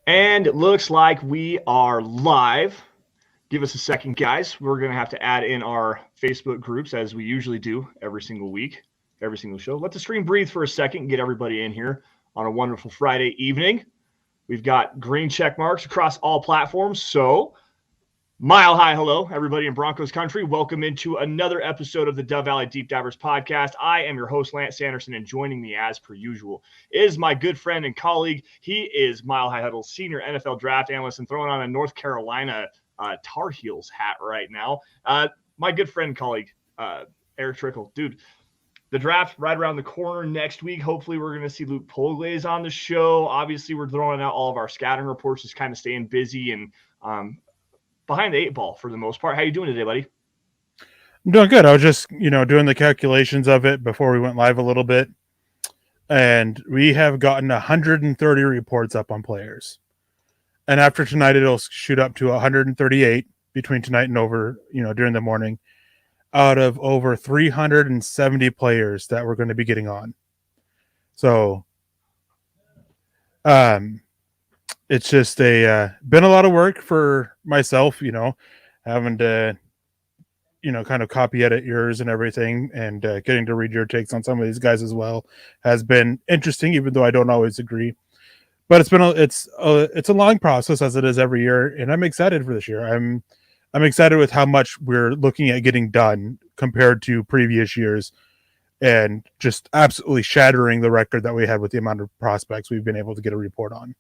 And it looks like we are live. Give us a second, guys. We're going to have to add in our Facebook groups as we usually do every single week, every single show. Let the stream breathe for a second and get everybody in here on a wonderful Friday evening. We've got green check marks across all platforms. So, mile high hello, everybody in Broncos country. Welcome into another episode of the Dove Valley Deep Divers podcast. I am your host, Lance Sanderson, and joining me as per usual is my good friend and colleague. He is Mile High Huddle senior NFL draft analyst and throwing on a North Carolina Tar Heels hat right now. My good friend and colleague, Erick Trickel. Dude, the draft right around the corner next week. Hopefully, we're going to see Luke Polglaze on the show. Obviously, we're throwing out all of our scouting reports, just kind of staying busy and behind the eight ball for the most part. How you doing today, buddy? I'm doing good. I was just, doing the calculations of it before we went live a little bit. And we have gotten 130 reports up on players. And after tonight, it'll shoot up to 138 between tonight and over, during the morning, out of over 370 players that we're going to be getting on. So, it's just been a lot of work for myself, having to, kind of copy edit yours and everything, and getting to read your takes on some of these guys as well has been interesting, even though I don't always agree. But it's a long process, as it is every year, and I'm excited for this year. I'm excited with how much we're looking at getting done compared to previous years, and just absolutely shattering the record that we had with the amount of prospects we've been able to get a report on.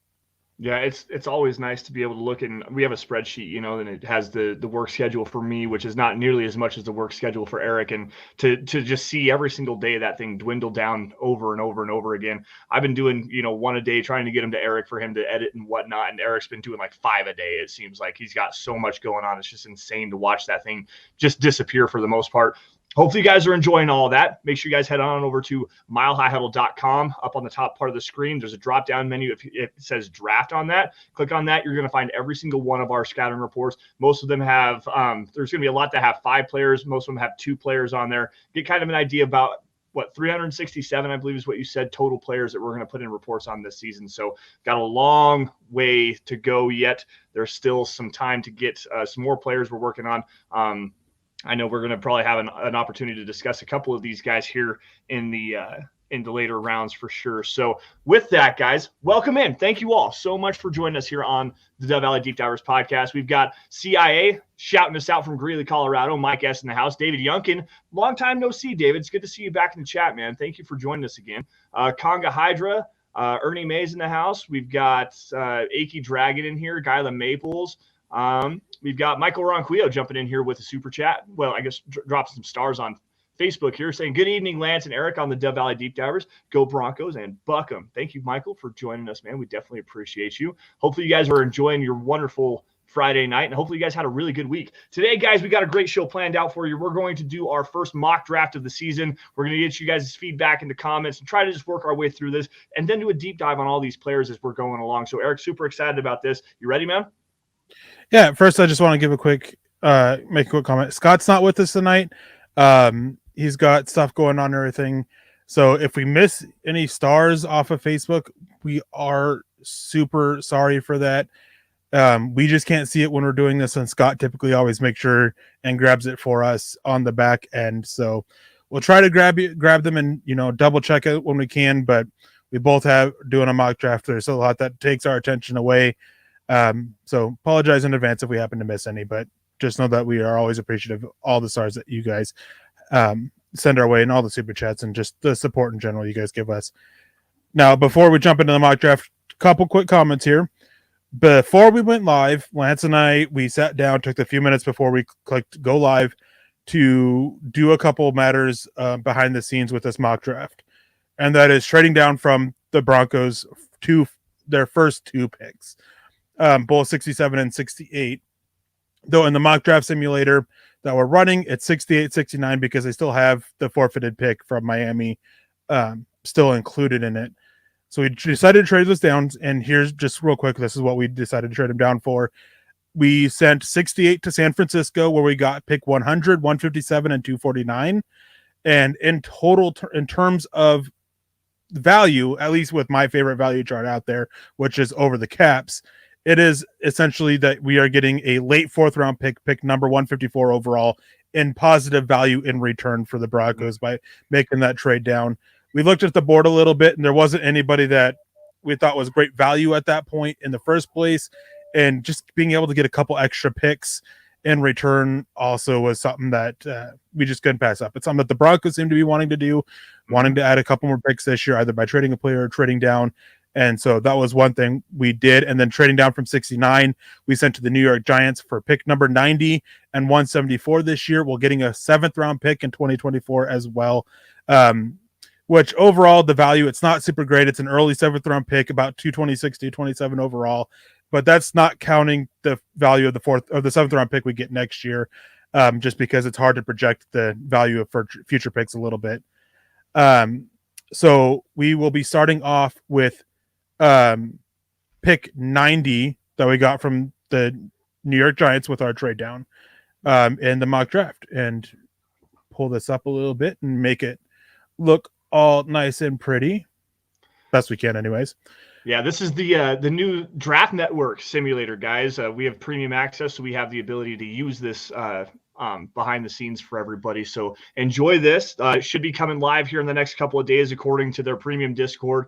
Yeah, it's always nice to be able to look, and we have a spreadsheet, and it has the work schedule for me, which is not nearly as much as the work schedule for Erick, and to just see every single day that thing dwindle down over and over and over again. I've been doing, one a day, trying to get him to Erick for him to edit and whatnot, and Erick's been doing like 5 a day. It seems like he's got so much going on. It's just insane to watch that thing just disappear for the most part. Hopefully you guys are enjoying all of that. Make sure you guys head on over to milehighhuddle.com. Up on the top part of the screen, there's a drop-down menu. If it says draft on that, click on that. You're going to find every single one of our scouting reports. Most of them have, there's going to be a lot that have 5 players. Most of them have 2 players on there. Get kind of an idea about 367, I believe is what you said, total players that we're going to put in reports on this season. So got a long way to go yet. There's still some time to get some more players we're working on. I know we're going to probably have an opportunity to discuss a couple of these guys here in the later rounds for sure. So with that, guys, welcome in. Thank you all so much for joining us here on the Dove Valley Deep Divers podcast. We've got CIA shouting us out from Greeley, Colorado. Mike S. in the house. David Yunkin. Long time no see, David. It's good to see you back in the chat, man. Thank you for joining us again. Conga Hydra. Ernie Mays in the house. We've got Achy Dragon in here. Gyla Maples. We've got Michael Ronquillo jumping in here with a super chat. Well, I guess dropping some stars on Facebook here saying, good evening, Lance and Erick on the Dove Valley Deep Divers. Go Broncos and buck 'em. Thank you, Michael, for joining us, man. We definitely appreciate you. Hopefully you guys are enjoying your wonderful Friday night, and hopefully you guys had a really good week. Today, guys, we got a great show planned out for you. We're going to do our first mock draft of the season. We're going to get you guys' feedback in the comments and try to just work our way through this and then do a deep dive on all these players as we're going along. So, Erick, super excited about this. You ready, man? Yeah, first I just want to give make a quick comment. Scott's not with us tonight. He's got stuff going on and everything. So if we miss any stars off of Facebook, we are super sorry for that. We just can't see it when we're doing this, and Scott typically always makes sure and grabs it for us on the back end. So we'll try to grab them and double check it when we can, but we both have doing a mock draft. There's a lot that takes our attention away. So apologize in advance if we happen to miss any, but just know that we are always appreciative of all the stars that you guys send our way and all the super chats and just the support in general you guys give us. Now, before we jump into the mock draft, a couple quick comments here. Before we went live, Lance and we sat down, took the few minutes before we clicked go live to do a couple matters behind the scenes with this mock draft. And that is trading down from the Broncos to their first 2 picks. Both 67 and 68. Though in the mock draft simulator that we're running, it's 68, 69 because they still have the forfeited pick from Miami still included in it. So we decided to trade this down, and here's just real quick, this is what we decided to trade them down for. We sent 68 to San Francisco, where we got pick 100, 157, and 249. And in total, in terms of value, at least with my favorite value chart out there, which is over the caps, it is essentially that we are getting a late 4th round pick number 154 overall, in positive value in return for the Broncos by making that trade down. We looked at the board a little bit, and there wasn't anybody that we thought was great value at that point in the first place. And just being able to get a couple extra picks in return also was something that we just couldn't pass up. It's something that the Broncos seem to be wanting to do, wanting to add a couple more picks this year, either by trading a player or trading down. And so that was one thing we did. And then trading down from 69, we sent to the New York Giants for pick number 90 and 174 this year. We're getting a 7th round pick in 2024 as well. Which overall, the value, it's not super great. It's an early 7th round pick, about 226, 227 overall. But that's not counting the value of the 7th round pick we get next year, just because it's hard to project the value of future picks a little bit. So we will be starting off with pick 90 that we got from the New York Giants with our trade down in the mock draft, and pull this up a little bit and make it look all nice and pretty, best we can anyways. Yeah, this is the new Draft Network simulator, guys. We have premium access, so we have the ability to use this behind the scenes for everybody. So enjoy this. It should be coming live here in the next couple of days, according to their premium Discord,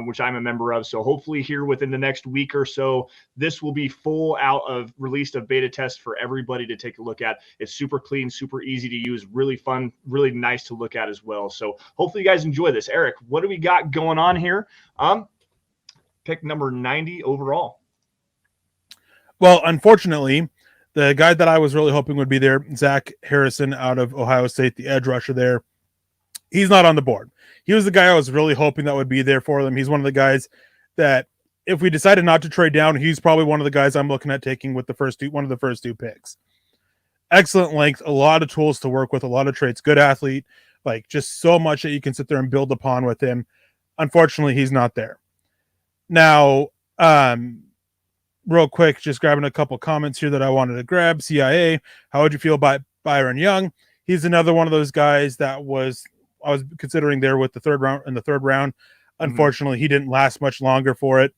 which I'm a member of. So hopefully here within the next week or so, this will be released of beta test for everybody to take a look at. It's super clean, super easy to use, really fun, really nice to look at as well. So hopefully you guys enjoy this. Eric, what do we got going on here? Pick number 90 overall. Well, unfortunately, the guy that I was really hoping would be there, Zach Harrison out of Ohio State, the edge rusher there, he's not on the board. He was the guy I was really hoping that would be there for them. He's one of the guys that if we decided not to trade down, he's probably one of the guys I'm looking at taking with one of the first 2 picks. Excellent length, a lot of tools to work with, a lot of traits, good athlete, like just so much that you can sit there and build upon with him. Unfortunately, he's not there. Now, real quick, just grabbing a couple comments here that I wanted to grab. CIA, how would you feel about Byron Young? He's another one of those guys that I was considering there with the third round. Unfortunately, he didn't last much longer for it.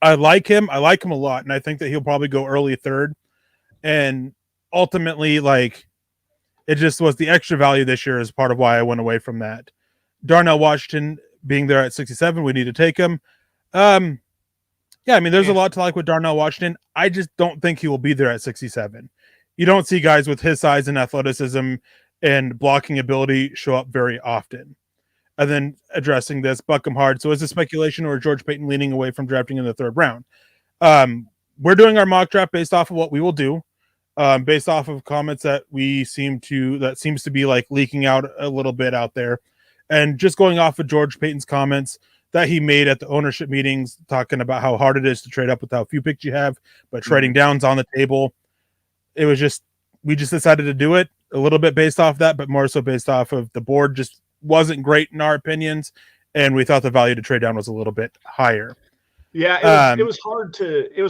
I like him a lot, and I think that he'll probably go early 3rd. And ultimately, like, it just was the extra value this year is part of why I went away from that. Darnell Washington being there at 67, we need to take him. Yeah, I mean, there's a lot to like with Darnell Washington. I just don't think he will be there at 67. You don't see guys with his size and athleticism and blocking ability show up very often. And then addressing this, Buckham Hard. So is it speculation or George Payton leaning away from drafting in the 3rd round? We're doing our mock draft based off of what we will do, based off of comments that seems to be like leaking out a little bit out there. And just going off of George Payton's comments that he made at the ownership meetings, talking about how hard it is to trade up with how few picks you have, but trading down's on the table. It was just, we just decided to do it a little bit based off that, but more so based off of the board just wasn't great in our opinions. And we thought the value to trade down was a little bit higher. Yeah, it was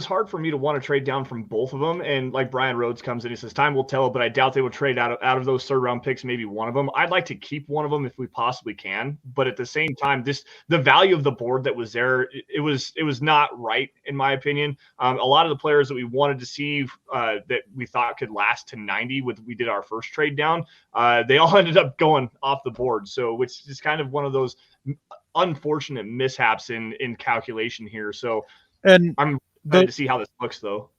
hard for me to want to trade down from both of them. And like Brian Rhodes comes in, he says, time will tell, but I doubt they will trade out of those 3rd round picks, maybe one of them. I'd like to keep one of them if we possibly can. But at the same time, the value of the board that was there, it was not right, in my opinion. A lot of the players that we wanted to see that we thought could last to 90 we did our first trade down, they all ended up going off the board. So which is kind of one of those unfortunate mishaps in calculation here. So and I'm glad to see how this looks, though.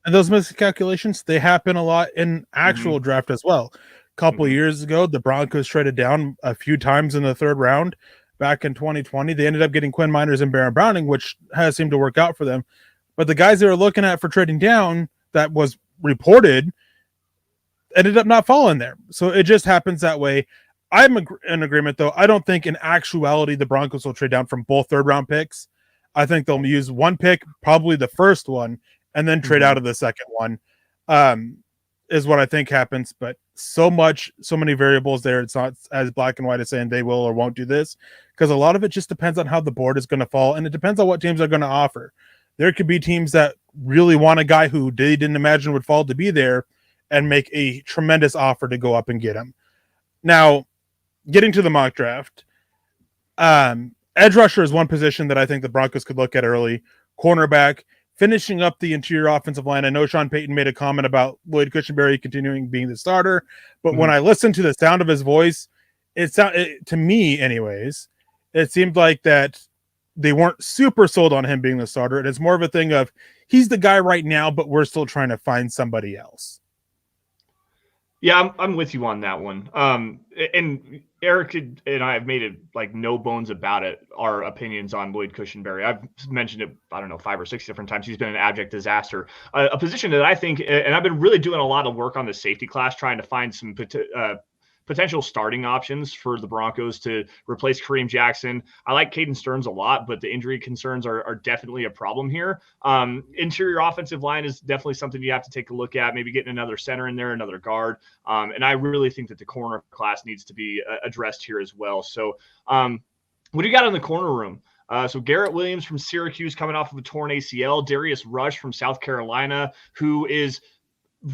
And those miscalculations, they happen a lot in actual draft as well. A couple of years ago, the Broncos traded down a few times in the 3rd round. Back in 2020, they ended up getting Quinn Miners and Baron Browning, which has seemed to work out for them. But the guys they were looking at for trading down that was reported ended up not falling there. So it just happens that way. I'm in agreement, though. I don't think in actuality the Broncos will trade down from both 3rd round picks. I think they'll use one pick, probably the first one, and then trade out of the second one, is what I think happens. But so many variables there. It's not as black and white as saying they will or won't do this, because a lot of it just depends on how the board is going to fall, and it depends on what teams are going to offer. There could be teams that really want a guy who they didn't imagine would fall to be there and make a tremendous offer to go up and get him. Now, getting to the mock draft, edge rusher is one position that I think the Broncos could look at early. Cornerback, finishing up the interior offensive line. I know Sean Payton made a comment about Lloyd Cushenberry continuing being the starter, but when I listened to the sound of his voice, to me anyways, it seemed like that they weren't super sold on him being the starter. And it's more of a thing of he's the guy right now, but we're still trying to find somebody else. Yeah, I'm with you on that one. And Eric and I have made it like no bones about it, our opinions on Lloyd Cushenberry. I've mentioned it, I don't know, 5 or 6 different times. He's been an abject disaster. A position that I think, and I've been really doing a lot of work on the safety class, trying to find some potential starting options for the Broncos to replace Kareem Jackson. I like Caden Stearns a lot, but the injury concerns are definitely a problem here. Interior offensive line is definitely something you have to take a look at, maybe getting another center in there, another guard. And I really think that the corner class needs to be addressed here as well. So what do you got in the corner room? So Garrett Williams from Syracuse coming off of a torn ACL, Darius Rush from South Carolina, who is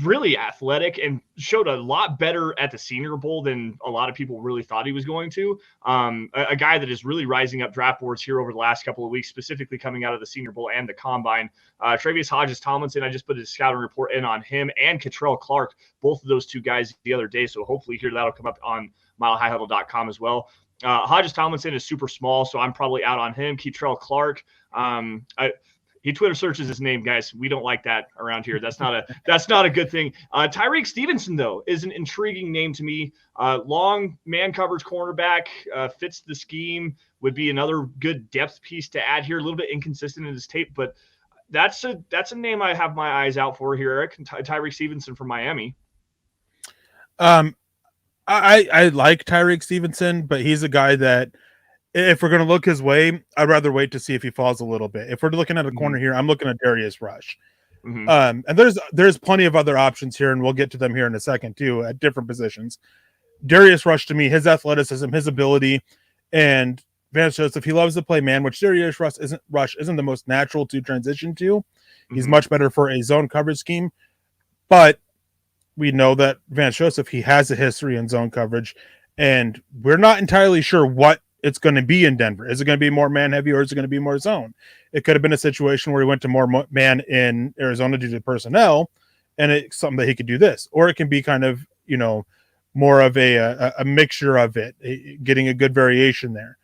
really athletic and showed a lot better at the Senior Bowl than a lot of people really thought he was going to. A guy that is really rising up draft boards here over the last couple of weeks, specifically coming out of the Senior Bowl and the Combine. Travius Hodges-Tomlinson, I just put his scouting report in on him, and Catrell Clark, both of those two guys the other day. So hopefully here that'll come up on milehighhuddle.com as well. Hodges-Tomlinson is super small, so I'm probably out on him. Catrell Clark, he Twitter searches his name, guys. We don't like that around here. That's not a good thing. Tyreek Stevenson, though, is an intriguing name to me. Long man coverage cornerback, fits the scheme, would be another good depth piece to add here. A little bit inconsistent in his tape, but that's a name I have my eyes out for here, Eric. Tyreek Stevenson from Miami. I like Tyreek Stevenson, but he's a guy that, if we're going to look his way, I'd rather wait to see if he falls a little bit. If we're looking at a corner here, I'm looking at Darius Rush. And there's plenty of other options here, and we'll get to them here in a second too, at different positions. Darius Rush, to me, his athleticism, his ability, and Vance Joseph, he loves to play man, which Darius Rush isn't the most natural to transition to. He's much better for a zone coverage scheme, but we know that Vance Joseph, he has a history in zone coverage, and we're not entirely sure what it's going to be in Denver. Is it going to be more man heavy, or is it going to be more zone? It could have been a situation where he went to more man in Arizona due to personnel, and it's something that he could do this, or it can be kind of, more of a mixture of it, getting a good variation there.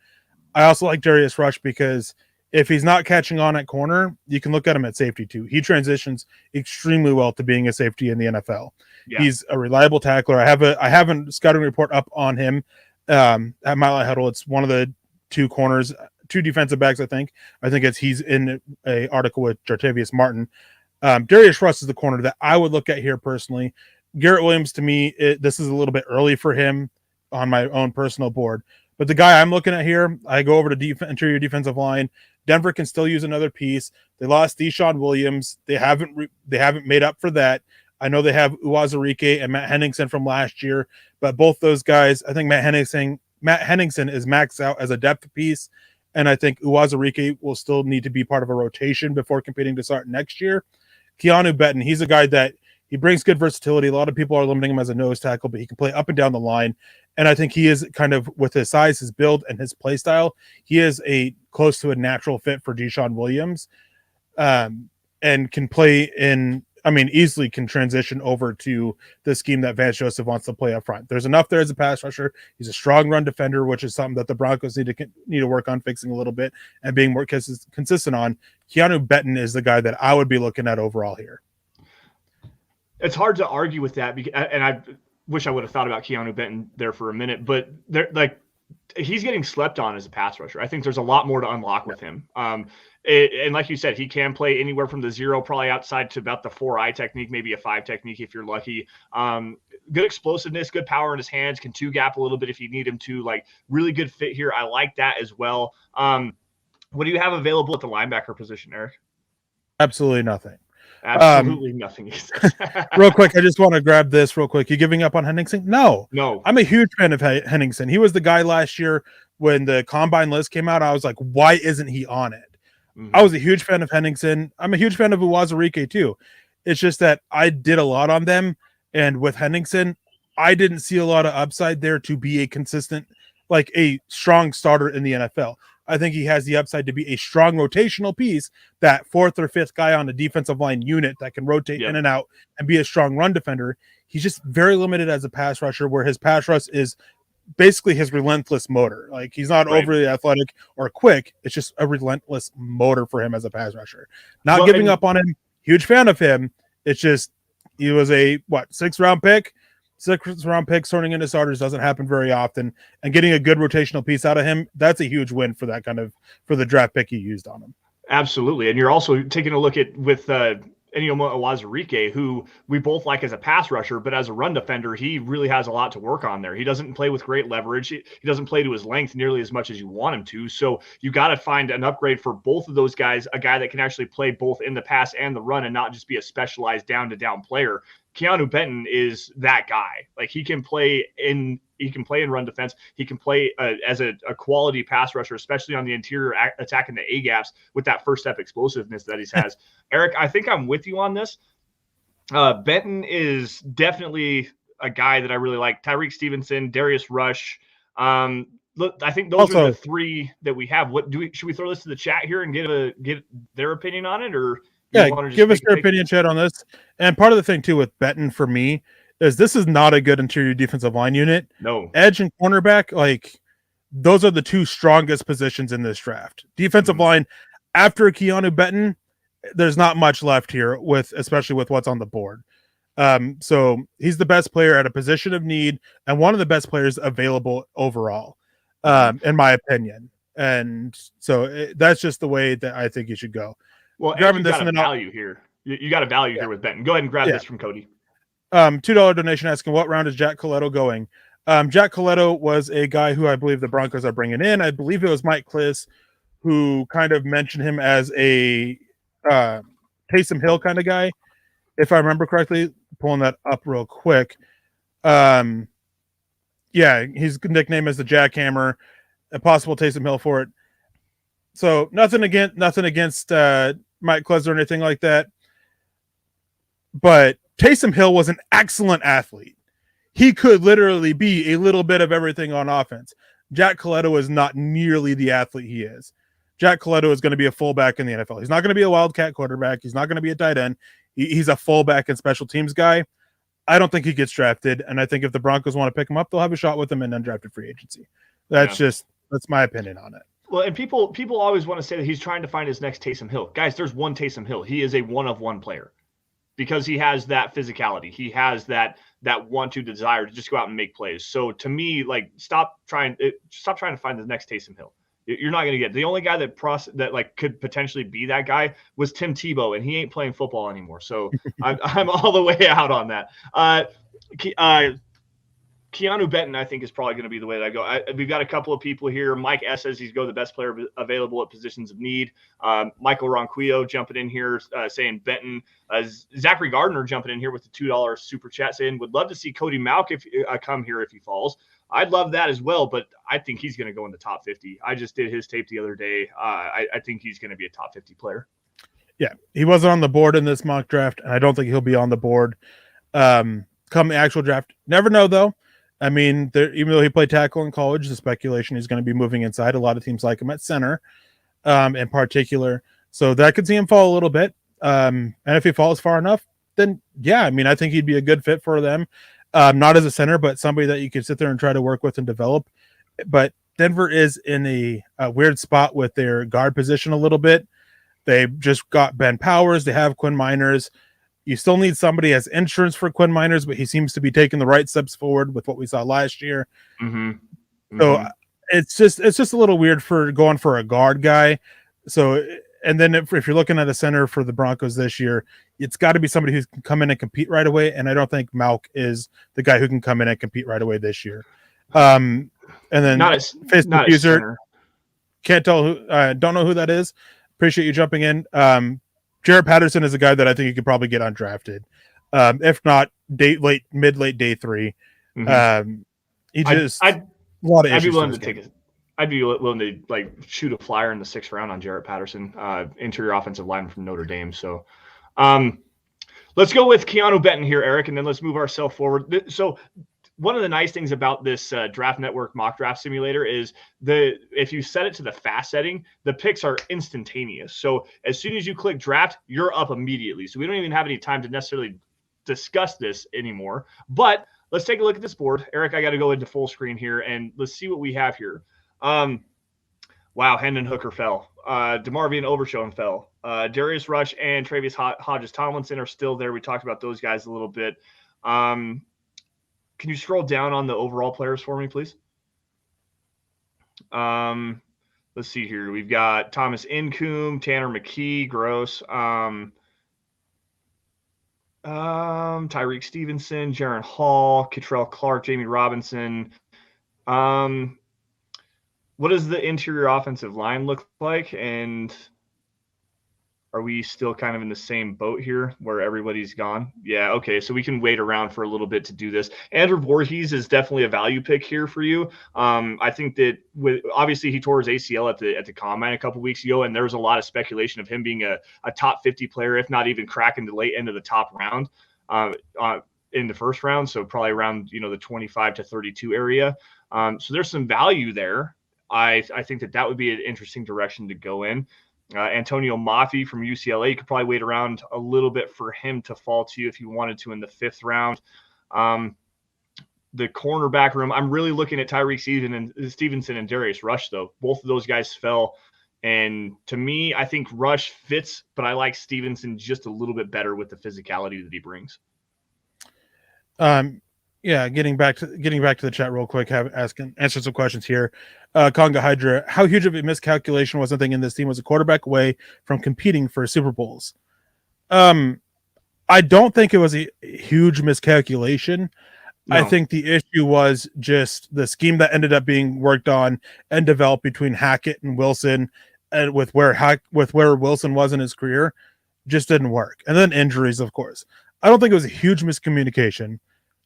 I also like Darius Rush because if he's not catching on at corner, you can look at him at safety too. He transitions extremely well to being a safety in the NFL. Yeah. He's a reliable tackler. I have a scouting report up on him at Mile High Huddle. It's one of the two defensive backs. I think he's in a article with Jartavius Martin. Darius Rush is the corner that I would look at here personally. Garrett Williams, to me, this is a little bit early for him on my own personal board. But the guy I'm looking at here, I go over to interior defensive line. Denver can still use another piece. They lost Deshaun Williams. They haven't made up for that. I know they have Uwazurike and Matt Henningsen from last year, but both those guys, I think Matt Henningsen is maxed out as a depth piece, and I think Uwazurike will still need to be part of a rotation before competing to start next year. Keanu Benton, he's a guy that he brings good versatility. A lot of people are limiting him as a nose tackle, but he can play up and down the line, and I think he is kind of, with his size, his build, and his play style, he is a close to a natural fit for Deshaun Williams, and can play in. Easily can transition over to the scheme that Vance Joseph wants to play up front. There's enough there as a pass rusher. He's a strong run defender, which is something that the Broncos need to work on fixing a little bit and being more consistent on. Keanu Benton is the guy that I would be looking at overall here. It's hard to argue with that, and I wish I would have thought about Keanu Benton there for a minute, but he's getting slept on as a pass rusher. I think there's a lot more to unlock with him. And like you said, he can play anywhere from the 0, probably outside to about the 4-eye technique, maybe a 5 technique if you're lucky. Good explosiveness, good power in his hands, can 2-gap a little bit if you need him to. Really good fit here. I like that as well. What do you have available at the linebacker position, Eric? Absolutely nothing. Absolutely nothing. Real quick, I just want to grab this real quick. You giving up on Henningsen? No. I'm a huge fan of Henningsen. He was the guy last year when the Combine list came out. I was like, why isn't he on it? I was a huge fan of Henningsen. I'm a huge fan of Uwazurike too. It's just that I did a lot on them, and with Henningsen, I didn't see a lot of upside there to be a consistent, a strong starter in the NFL. I think he has the upside to be a strong rotational piece, that fourth or fifth guy on the defensive line unit that can rotate in and out and be a strong run defender. He's just very limited as a pass rusher, where his pass rush is basically his relentless motor. Like, he's not overly athletic or quick. It's just a relentless motor for him as a pass rusher. Not giving up on him. Huge fan of him. It's just, he was a sixth round pick sorting into starters doesn't happen very often, and getting a good rotational piece out of him, that's a huge win for for the draft pick you used on him. Absolutely. And you're also taking a look at with Ennio Wazirike, who we both like as a pass rusher, but as a run defender, he really has a lot to work on there. He doesn't play with great leverage. He doesn't play to his length nearly as much as you want him to. So you got to find an upgrade for both of those guys, a guy that can actually play both in the pass and the run and not just be a specialized down-to-down player. Keanu Benton is that guy. Like, he can play in run defense. He can play as a quality pass rusher, especially on the interior attacking the A gaps with that first step explosiveness that he has. Eric, I think I'm with you on this. Benton is definitely a guy that I really like. Tyreek Stevenson, Darius Rush. Look, I think those are the three that we have. Should we throw this to the chat here and get their opinion on it, or? Yeah, give us your opinion, Chad, on this. And part of the thing, too, with Benton for me is this is not a good interior defensive line unit. No. Edge and cornerback, like, those are the two strongest positions in this draft. Defensive line, after Keanu Benton, there's not much left here, especially with what's on the board. So he's the best player at a position of need and one of the best players available overall, in my opinion. And so that's just the way that I think you should go. Well, you got a value here. You got a value here with Benton. Go ahead and grab this from Cody. $2 donation asking, what round is Jack Coletto going? Jack Coletto was a guy who I believe the Broncos are bringing in. I believe it was Mike Kliss who kind of mentioned him as a Taysom Hill kind of guy, if I remember correctly. Pulling that up real quick. His nickname is the Jackhammer, a possible Taysom Hill for it. So nothing against Mike Kliss or anything like that. But Taysom Hill was an excellent athlete. He could literally be a little bit of everything on offense. Jack Coletto is not nearly the athlete he is. Jack Coletto is going to be a fullback in the NFL. He's not going to be a wildcat quarterback. He's not going to be a tight end. He's a fullback and special teams guy. I don't think he gets drafted, and I think if the Broncos want to pick him up, they'll have a shot with him in undrafted free agency. That's my opinion on it. Well, and people always want to say that he's trying to find his next Taysom Hill. Guys, there's one Taysom Hill. He is a one-of-one player because he has that physicality. He has that want-to desire to just go out and make plays. So to me, like, stop trying to find the next Taysom Hill. You're not going to get it. The only guy that could potentially be that guy was Tim Tebow, and he ain't playing football anymore. So I'm all the way out on that. Keanu Benton, I think, is probably going to be the way that I go. We've got a couple of people here. Mike S. says he's the best player available at positions of need. Michael Ronquillo jumping in here saying Benton. Zachary Gardner jumping in here with the $2 super chat saying, would love to see Cody Mauch come here if he falls. I'd love that as well, but I think he's going to go in the top 50. I just did his tape the other day. I think he's going to be a top 50 player. Yeah, he wasn't on the board in this mock draft, and I don't think he'll be on the board come the actual draft. Never know, though. I mean, even though he played tackle in college, the speculation he's going to be moving inside. A lot of teams like him at center in particular. So that could see him fall a little bit. And if he falls far enough, then, yeah, I mean, I think he'd be a good fit for them. Not as a center, but somebody that you could sit there and try to work with and develop. But Denver is in a weird spot with their guard position a little bit. They just got Ben Powers. They have Quinn Miners. You still need somebody as insurance for Quinn Miners, but he seems to be taking the right steps forward with what we saw last year. So it's just a little weird for going for a guard guy. So, and then if you're looking at a center for the Broncos this year, it's got to be somebody who can come in and compete right away. And I don't think Mauch is the guy who can come in and compete right away this year. And then Facebook user can't tell who, don't know who that is. Appreciate you jumping in. Jaret Patterson is a guy that I think you could probably get undrafted. If not mid-late day 3. He just a lot of issues. I'd be willing to like shoot a flyer in the 6th round on Jaret Patterson, interior offensive lineman from Notre Dame. So let's go with Keanu Benton here, Eric, and then let's move ourselves forward. So one of the nice things about this Draft Network mock draft simulator is if you set it to the fast setting, the picks are instantaneous. So as soon as you click draft, you're up immediately. So we don't even have any time to necessarily discuss this anymore. But let's take a look at this board. Eric, I got to go into full screen here, and let's see what we have here. Wow, Hendon Hooker fell. DeMarvion Overshown fell. Darius Rush and Travis Hodges Tomlinson are still there. We talked about those guys a little bit. Can you scroll down on the overall players for me, please? Let's see here. We've got Thomas Incoom, Tanner McKee, gross. Tyreek Stevenson, Jaron Hall, Kittrell Clark, Jamie Robinson. What does the interior offensive line look like? And are we still kind of in the same boat here where everybody's gone? Yeah, okay. So we can wait around for a little bit to do this. Andrew Voorhees is definitely a value pick here for you. I think that obviously he tore his ACL at the combine a couple weeks ago, and there was a lot of speculation of him being a top 50 player, if not even cracking the late end of the top round in the first round. So probably around the 25 to 32 area. So there's some value there. I think that would be an interesting direction to go in. Antonio Mafi from UCLA, you could probably wait around a little bit for him to fall to you if you wanted to in the 5th round. The cornerback room, I'm really looking at Tyreek Stevenson and Darius Rush, though. Both of those guys fell. And to me, I think Rush fits, but I like Stevenson just a little bit better with the physicality that he brings. Yeah, getting back to the chat real quick, answer some questions here. Conga Hydra, how huge of a miscalculation was something in this team was a quarterback away from competing for Super Bowls? I don't think it was a huge miscalculation. No. I think the issue was just the scheme that ended up being worked on and developed between Hackett and Wilson, and with where Wilson was in his career, just didn't work. And then injuries, of course. I don't think it was a huge miscommunication.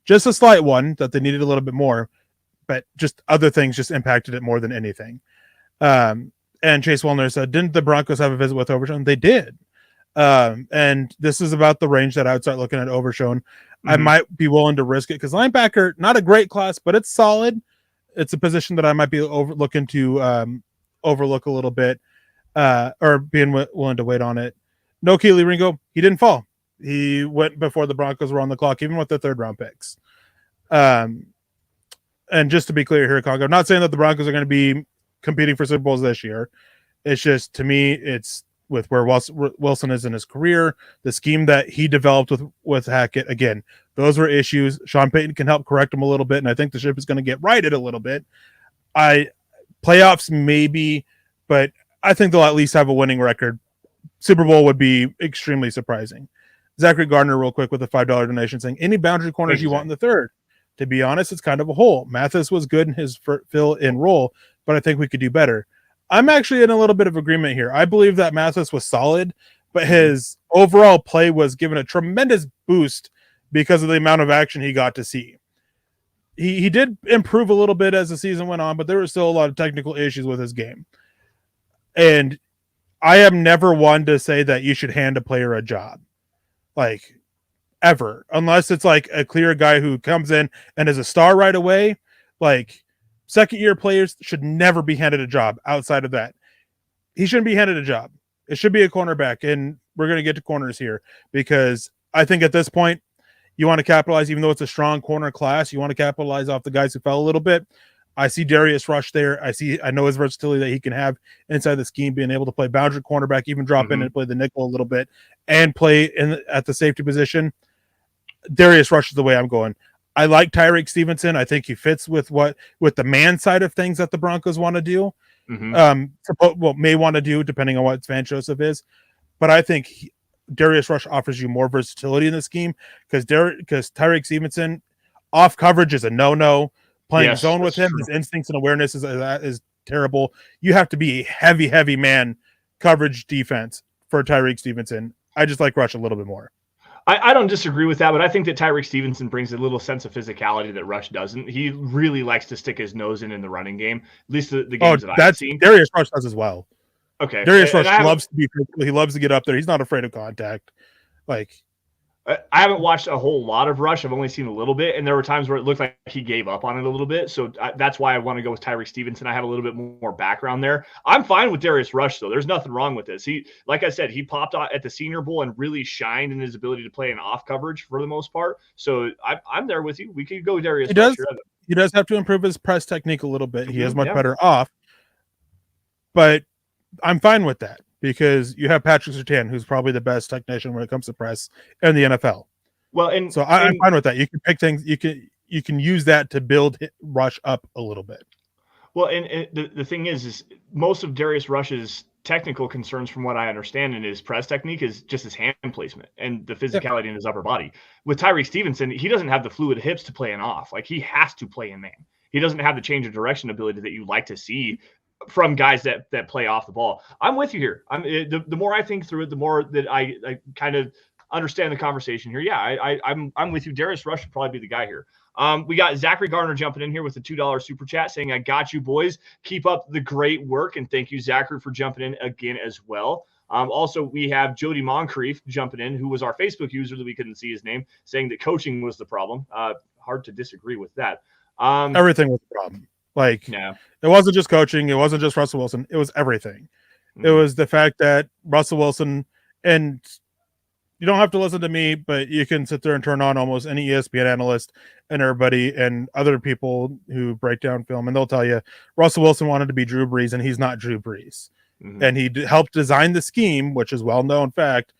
Just a slight one that they needed a little bit more, but just other things just impacted it more than anything. And Chase Wellner said, didn't the Broncos have a visit with Overshown? They did. And this is about the range that I would start looking at Overshown. Mm-hmm. I might be willing to risk it because linebacker, not a great class, but it's solid. It's a position that I might be looking to overlook a little bit or being willing to wait on it. No Keely Ringo, he didn't fall. He went before the Broncos were on the clock, even with the 3rd round picks. And just to be clear here, Congo, I'm not saying that the Broncos are going to be competing for Super Bowls this year. It's just, to me, it's with where Wilson is in his career, the scheme that he developed with Hackett. Again, those were issues. Sean Payton can help correct them a little bit, and I think the ship is going to get righted a little bit. Playoffs maybe, but I think they'll at least have a winning record. Super Bowl would be extremely surprising. Zachary Gardner, real quick, with a $5 donation, saying, any boundary corners you want in the 3rd? To be honest, it's kind of a hole. Mathis was good in his fill-in role, but I think we could do better. I'm actually in a little bit of agreement here. I believe that Mathis was solid, but his overall play was given a tremendous boost because of the amount of action he got to see. He did improve a little bit as the season went on, but there were still a lot of technical issues with his game. And I am never one to say that you should hand a player a job. Like, ever, unless it's like a clear guy who comes in and is a star right away. Like, 2nd-year players should never be handed a job outside of that. He shouldn't be handed a job. It should be a cornerback, and we're going to get to corners here because I think at this point you want to capitalize, even though it's a strong corner class, you want to capitalize off the guys who fell a little bit. I see Darius Rush there. I know his versatility that he can have inside the scheme, being able to play boundary cornerback, even drop in and play the nickel a little bit, and play at the safety position. Darius Rush is the way I'm going. I like Tyreek Stevenson. I think he fits with the man side of things that the Broncos want to do. May want to do depending on what Van Joseph is. But I think Darius Rush offers you more versatility in the scheme because Tyreek Stevenson off coverage is a no-no. Playing zone with him, his instincts and awareness is terrible. You have to be a heavy man coverage defense for Tyreek Stevenson. I just like Rush a little bit more. I don't disagree with that, but I think that Tyreek Stevenson brings a little sense of physicality that Rush doesn't. He really likes to stick his nose in the running game, at least the games that I've seen. Darius Rush does as well. Okay. Darius Rush loves to be physical. He loves to get up there. He's not afraid of contact. Like, I haven't watched a whole lot of Rush. I've only seen a little bit, and there were times where it looked like he gave up on it a little bit. So that's why I want to go with Tyreek Stevenson. I have a little bit more background there. I'm fine with Darius Rush, though. There's nothing wrong with this. He, like I said, he popped out at the Senior Bowl and really shined in his ability to play in off coverage for the most part. So I'm there with you. We could go Darius Rush. He does have to improve his press technique a little bit. He is much better off, but I'm fine with that because you have Patrick Surtain, who's probably the best technician when it comes to press in the NFL. Well, and so I'm fine with that. You can pick things. You can use that to build Rush up a little bit. Well, and the thing is most of Darius Rush's technical concerns, from what I understand, in his press technique is just his hand placement and the physicality in his upper body. With Tyreek Stevenson, he doesn't have the fluid hips to play in off. Like, he has to play in man. He doesn't have the change of direction ability that you like to see from guys that play off the ball. I'm with you here. The more I think through it, the more that I kind of understand the conversation here. Yeah, I'm with you. Darius Rush should probably be the guy here. We got Zachary Garner jumping in here with a $2 super chat saying, I got you, boys. Keep up the great work. And thank you, Zachary, for jumping in again as well. Also, we have Jody Moncrief jumping in, who was our Facebook user that we couldn't see his name, saying that coaching was the problem. Hard to disagree with that. Everything was the problem. Like, it wasn't just coaching. It wasn't just Russell Wilson. It was everything. Mm-hmm. It was the fact that Russell Wilson, and you don't have to listen to me, but you can sit there and turn on almost any ESPN analyst and everybody and other people who break down film, and they'll tell you Russell Wilson wanted to be Drew Brees, and he's not Drew Brees. Mm-hmm. And he helped design the scheme, which is well-known fact,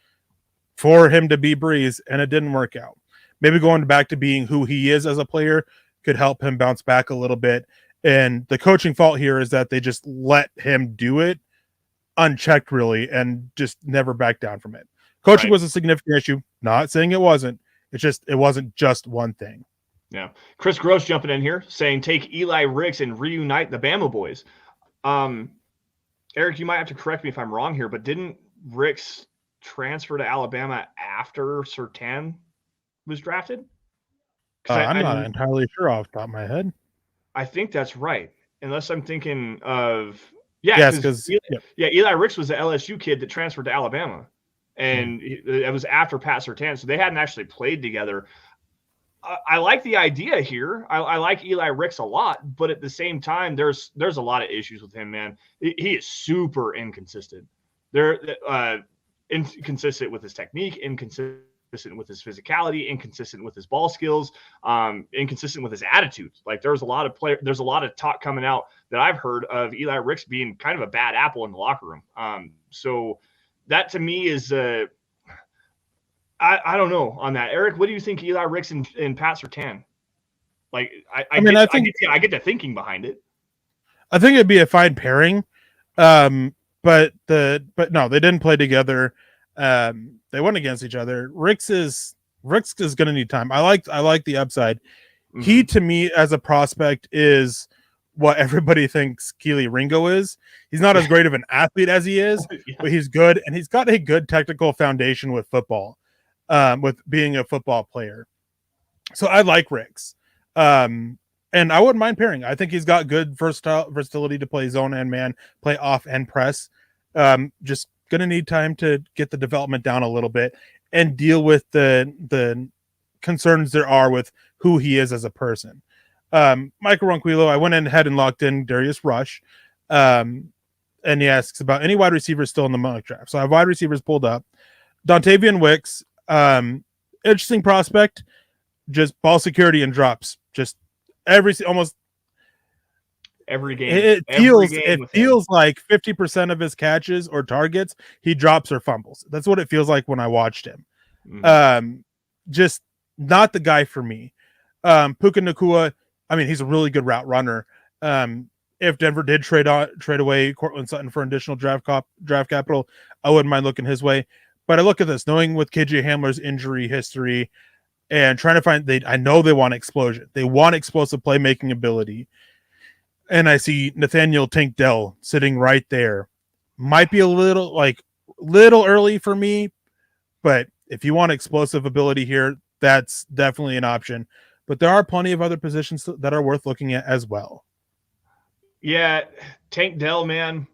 for him to be Brees, and it didn't work out. Maybe going back to being who he is as a player could help him bounce back a little bit. And the coaching fault here is that they just let him do it unchecked, really, and just never back down from it. Coaching was a significant issue. Not saying it wasn't. It wasn't just one thing. Yeah. Chris Gross jumping in here saying, take Eli Ricks and reunite the Bama boys. Eric, you might have to correct me if I'm wrong here, but didn't Ricks transfer to Alabama after Surtain was drafted? I'm not entirely sure off the top of my head. I think that's right. Unless I'm thinking of because Eli Ricks was the LSU kid that transferred to Alabama. And it was after Pat Surtain, so they hadn't actually played together. I like the idea here. I like Eli Ricks a lot, but at the same time, there's a lot of issues with him, man. He is super inconsistent. Inconsistent with his technique, inconsistent with his physicality, inconsistent with his ball skills, inconsistent with his attitude. Like, there's a lot of talk coming out that I've heard of Eli Ricks being kind of a bad apple in the locker room. So that to me is I don't know on that. Eric, what do you think Eli Ricks and Pat Surtain? Like, I get the thinking behind it. I think it'd be a fine pairing. But no, they didn't play together. They went against each other. Ricks is going to need time. I like the upside. Mm-hmm. He, to me, as a prospect, is what everybody thinks Keely Ringo is. He's not as great of an athlete as he is, but he's good, and he's got a good technical foundation with football, with being a football player. So I like Ricks. And I wouldn't mind pairing. I think he's got good versatility to play zone and man, play off and press. Just going to need time to get the development down a little bit and deal with the concerns there are with who he is as a person. Michael Ronquillo, I went ahead and locked in Darius Rush. And he asks about any wide receivers still in the mock draft. So I have wide receivers pulled up. Dontavian Wicks, interesting prospect, just ball security and drops. Just almost every game. It feels like 50% of his catches or targets he drops or fumbles. That's what it feels like when I watched him. Mm-hmm. Just not the guy for me. Puka Nacua, I mean, he's a really good route runner. If Denver did trade away Cortland Sutton for additional draft capital, I wouldn't mind looking his way. But I look at this, knowing with KJ Hamler's injury history and trying to find, I know they want explosion. They want explosive playmaking ability. And I see Nathaniel Tank Dell sitting right there. Might be a little early for me, but if you want explosive ability here, that's definitely an option. But there are plenty of other positions that are worth looking at as well. Yeah, Tank Dell, man.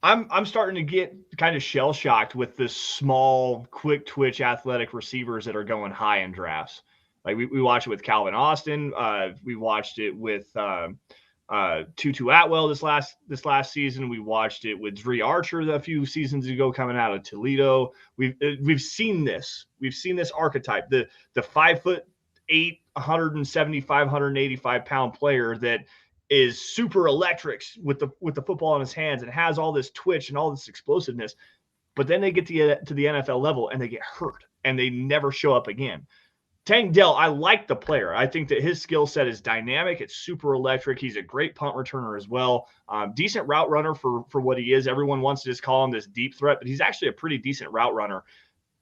I'm starting to get kind of shell shocked with the small, quick twitch, athletic receivers that are going high in drafts. Like we watched it with Calvin Austin. We watched it with Tutu Atwell this last season. We watched it with Dre Archer a few seasons ago, coming out of Toledo. We've seen this. We've seen this archetype. The 5'8", 175, 185-pound player that is super electric with the football in his hands and has all this twitch and all this explosiveness, but then they get to the NFL level and they get hurt and they never show up again. Tank Dell, I like the player. I think that his skill set is dynamic. It's super electric. He's a great punt returner as well. Decent route runner for what he is. Everyone wants to just call him this deep threat, but he's actually a pretty decent route runner.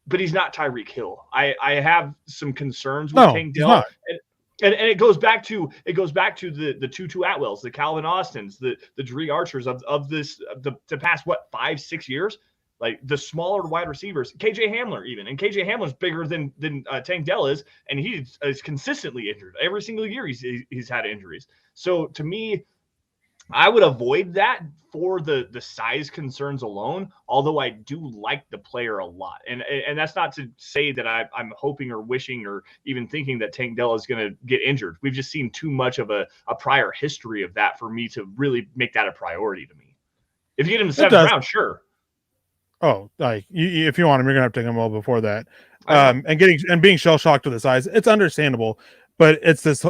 But he's not Tyreek Hill. I have some concerns with Tank Dell. And it goes back to the Tutu Atwells, the Calvin Austins, the Dre Archers of the past 5-6 years, like the smaller wide receivers, KJ Hamler even, and KJ Hamler's bigger than Tank Dell is, and he's consistently injured every single year. He's had injuries. So to me, I would avoid that for the size concerns alone, although I do like the player a lot. And that's not to say that I'm hoping or wishing or even thinking that Tank Dell is going to get injured. We've just seen too much of a prior history of that for me to really make that a priority to me. If you get him in the 7th round, sure. Oh, like if you want him, you're going to have to take him well before that. And being shell-shocked to the size, it's understandable. But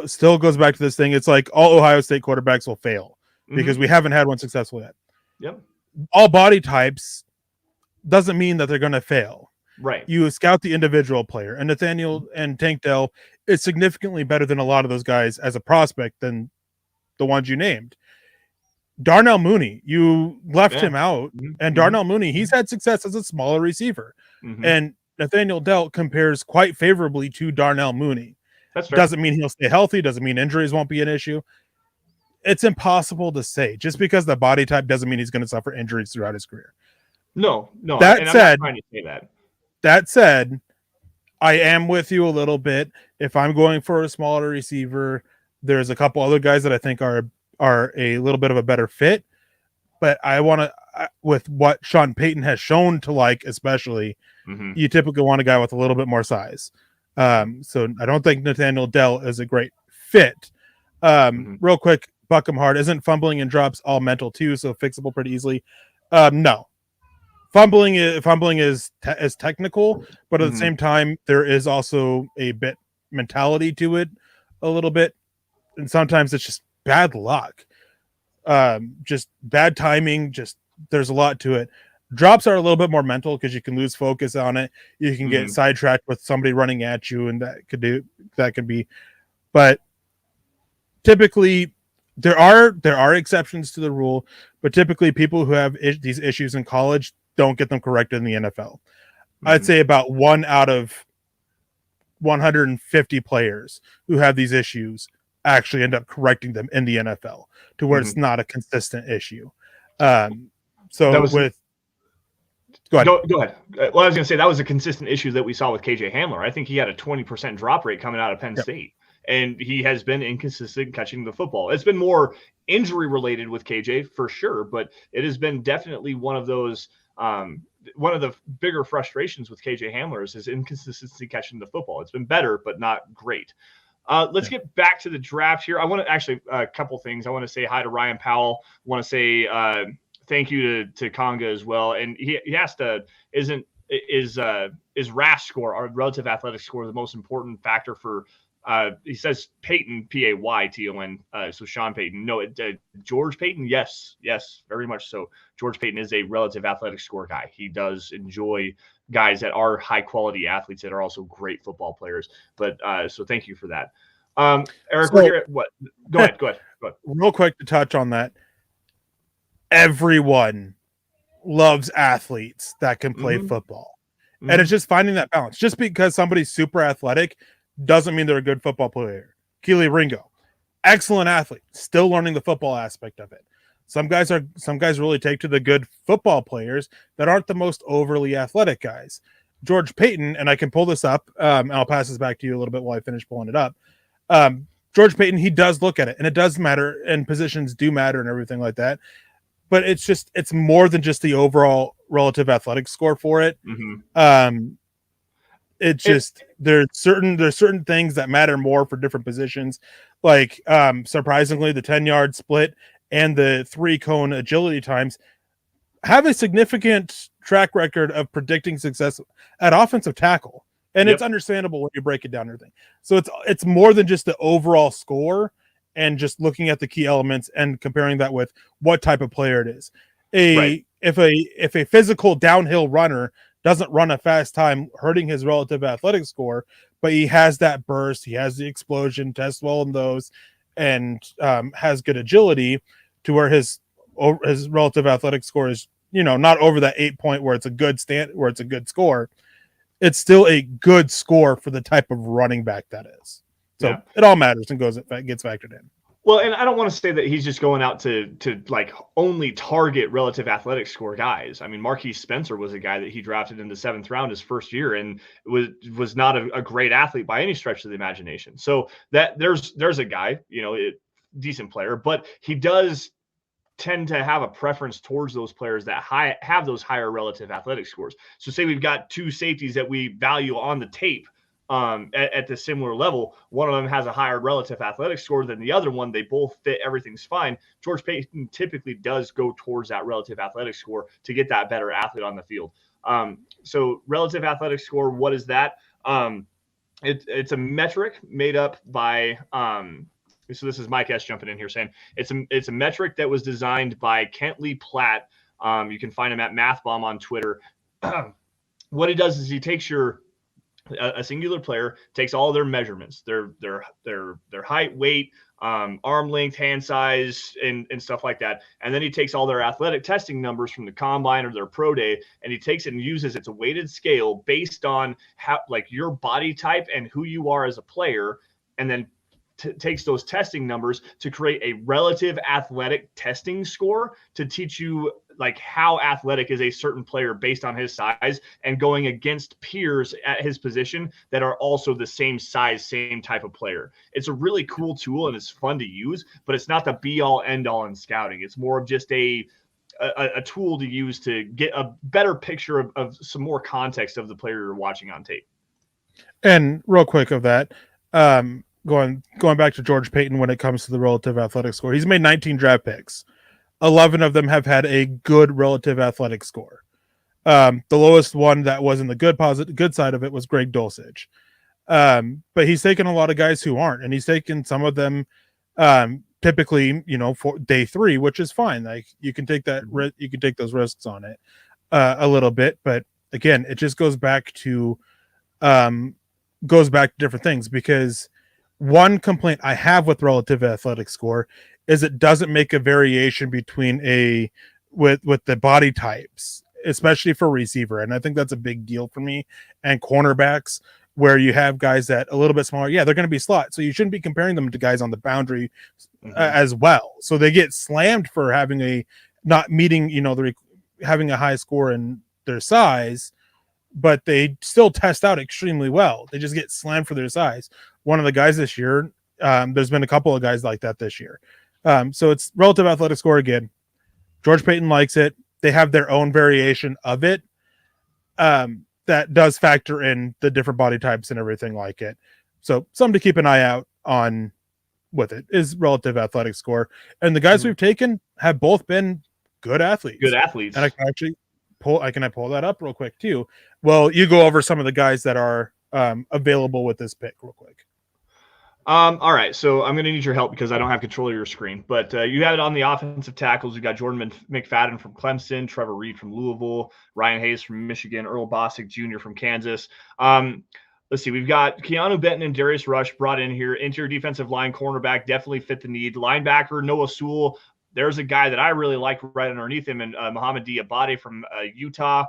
still goes back to this thing. It's like all Ohio State quarterbacks will fail. Because we haven't had one successful yet. Yep. All body types doesn't mean that they're going to fail. Right. You scout the individual player, and Nathaniel and Tank Dell is significantly better than a lot of those guys as a prospect than the ones you named. Darnell Mooney, you left him out, and Darnell Mooney, he's had success as a smaller receiver. And Nathaniel Dell compares quite favorably to Darnell Mooney. That's fair. Doesn't mean he'll stay healthy, doesn't mean injuries won't be an issue. It's impossible to say. Just because the body type doesn't mean he's going to suffer injuries throughout his career. No. That said, I'm not trying to say that. That said, I am with you a little bit. If I'm going for a smaller receiver, there's a couple other guys that I think are a little bit of a better fit. But I want to, with what Sean Payton has shown to like, especially, you typically want a guy with a little bit more size. So I don't think Nathaniel Dell is a great fit. Real quick, Buckham Hard, isn't fumbling and drops all mental too, so fixable pretty easily? No. Fumbling is technical, but at the same time, there is also a bit mentality to it a little bit. And sometimes it's just bad luck. Just bad timing, just there's a lot to it. Drops are a little bit more mental because you can lose focus on it. You can get sidetracked with somebody running at you, and that could be. But typically, there are exceptions to the rule, but typically people who have these issues in college don't get them corrected in the NFL. I'd say about 1 out of 150 players who have these issues actually end up correcting them in the NFL to where it's not a consistent issue. Go ahead. Go ahead. Well, I was going to say that was a consistent issue that we saw with KJ Hamler. I think he had a 20% drop rate coming out of Penn State. And he has been inconsistent catching the football. It's been more injury related with KJ for sure, but it has been definitely one of those one of the bigger frustrations with KJ Hamler is his inconsistency catching the football. It's been better, but not great. Let's get back to the draft here. I want to actually a couple things. I want to say hi to Ryan Powell. I want to say thank you to Conga as well. And he asked, is RAS score, our relative athletic score, the most important factor for? He says Peyton, Payton, so Sean Payton. No, George Payton, yes, very much so. George Payton is a relative athletic score guy. He does enjoy guys that are high-quality athletes that are also great football players. But so thank you for that. Eric, we're here at what? Go ahead. Real quick to touch on that. Everyone loves athletes that can play football. And it's just finding that balance. Just because somebody's super athletic doesn't mean they're a good football player. Keely Ringo, excellent athlete, still learning the football aspect of it. Some guys really take to the good football players that aren't the most overly athletic guys. George Payton, and I can pull this up, and I'll pass this back to you a little bit while I finish pulling it up. George Payton, he does look at it, and it does matter, and positions do matter and everything like that. but it's more than just the overall relative athletic score for it. Mm-hmm. It's just there's certain things that matter more for different positions. Like surprisingly, the 10-yard split and the 3-cone agility times have a significant track record of predicting success at offensive tackle. And it's understandable when you break it down and everything. So it's more than just the overall score and just looking at the key elements and comparing that with what type of player it is. If a physical downhill runner doesn't run a fast time, hurting his relative athletic score, but he has that burst, he has the explosion, tests well in those, and has good agility, to where his relative athletic score is, not over that 8 point where it's a good score. It's still a good score for the type of running back that is. So it all matters and gets factored in. Well, and I don't want to say that he's just going out to like only target relative athletic score guys. I mean, Marquise Spencer was a guy that he drafted in the 7th round his first year, and was not a great athlete by any stretch of the imagination. So that there's a guy, decent player, but he does tend to have a preference towards those players that have those higher relative athletic scores. So say we've got 2 safeties that we value on the tape at the similar level. One of them has a higher relative athletic score than the other one. They both fit. Everything's fine. George Paton typically does go towards that relative athletic score to get that better athlete on the field. So relative athletic score, what is that? It's a metric made up by so this is Mike S. jumping in here saying it's a metric that was designed by Kent Lee Platt. You can find him at MathBomb on Twitter. What he does is he takes a singular player, takes all their measurements, their height, weight, arm length, hand size, and stuff like that. And then he takes all their athletic testing numbers from the combine or their pro day, and he takes it and uses it's a weighted scale based on how, like, your body type and who you are as a player, and then takes those testing numbers to create a relative athletic testing score to teach you like how athletic is a certain player based on his size, and going against peers at his position that are also the same size, same type of player. It's a really cool tool and it's fun to use, but it's not the be all end all in scouting. It's more of just a tool to use to get a better picture of some more context of the player you're watching on tape. And real quick of that, going back to George Paton when it comes to the relative athletic score, he's made 19 draft picks. 11 of them have had a good relative athletic score. The lowest one that was in the good side of it was Greg Dulcich. But he's taken a lot of guys who aren't, and he's taken some of them typically, for day 3, which is fine. Like you can take those risks on it a little bit, but again, it just goes back to different things, because one complaint I have with relative athletic score is it doesn't make a variation between with the body types, especially for receiver. And I think that's a big deal for me, and cornerbacks, where you have guys that a little bit smaller. Yeah, they're going to be slot. So you shouldn't be comparing them to guys on the boundary as well. So they get slammed for having not meeting, having a high score in their size, but they still test out extremely well. They just get slammed for their size. One of the guys this year, there's been a couple of guys like that this year. So it's relative athletic score again. George Paton likes it. They have their own variation of it that does factor in the different body types and everything like it. So something to keep an eye out on with it is relative athletic score. And the guys we've taken have both been good athletes. Good athletes. And I can actually pull that up real quick too. Well, you go over some of the guys that are available with this pick real quick. All right, so I'm going to need your help because I don't have control of your screen. But you have it on the offensive tackles. You've got Jordan McFadden from Clemson, Trevor Reed from Louisville, Ryan Hayes from Michigan, Earl Bostic Jr. from Kansas. Let's see. We've got Keanu Benton and Darius Rush brought in here. Interior defensive line cornerback definitely fit the need. Linebacker Noah Sewell. There's a guy that I really like right underneath him, and Mohamed Diabate from Utah.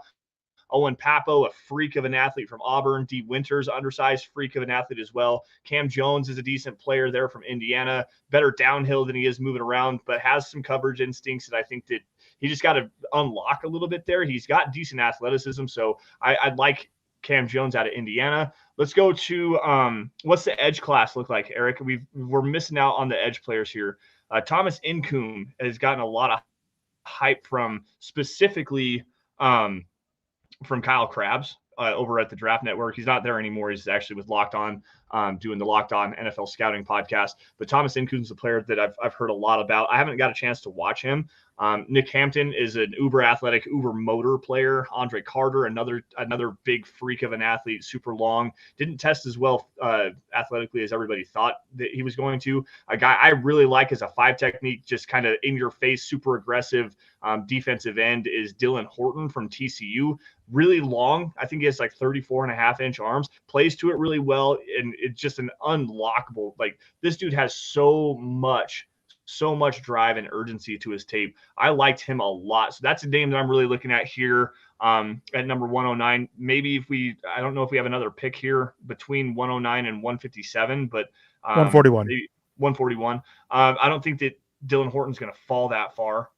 Owen Papo, a freak of an athlete from Auburn. D. Winters, undersized freak of an athlete as well. Cam Jones is a decent player there from Indiana. Better downhill than he is moving around, but has some coverage instincts that I think that he just got to unlock a little bit there. He's got decent athleticism, so I'd like Cam Jones out of Indiana. Let's go to what's the edge class look like, Eric? We're missing out on the edge players here. Thomas Incoom has gotten a lot of hype from specifically from Kyle Krabs over at the Draft Network. He's not there anymore. He's actually with Locked On, doing the Locked On NFL Scouting podcast. But Thomas Incoon's a player that I've heard a lot about. I haven't got a chance to watch him. Nick Hampton is an uber athletic, uber motor player. Andre Carter, another big freak of an athlete, super long. Didn't test as well athletically as everybody thought that he was going to. A guy I really like as a 5 technique, just kind of in your face, super aggressive defensive end is Dylan Horton from TCU. Really long. I think he has like 34.5-inch arms, plays to it really well. And it's just an unlockable, like this dude has so much drive and urgency to his tape. I liked him a lot. So that's a name that I'm really looking at here at number 109. Maybe I don't know if we have another pick here between 109 and 157, but 141. 141. I don't think that Dylan Horton's going to fall that far.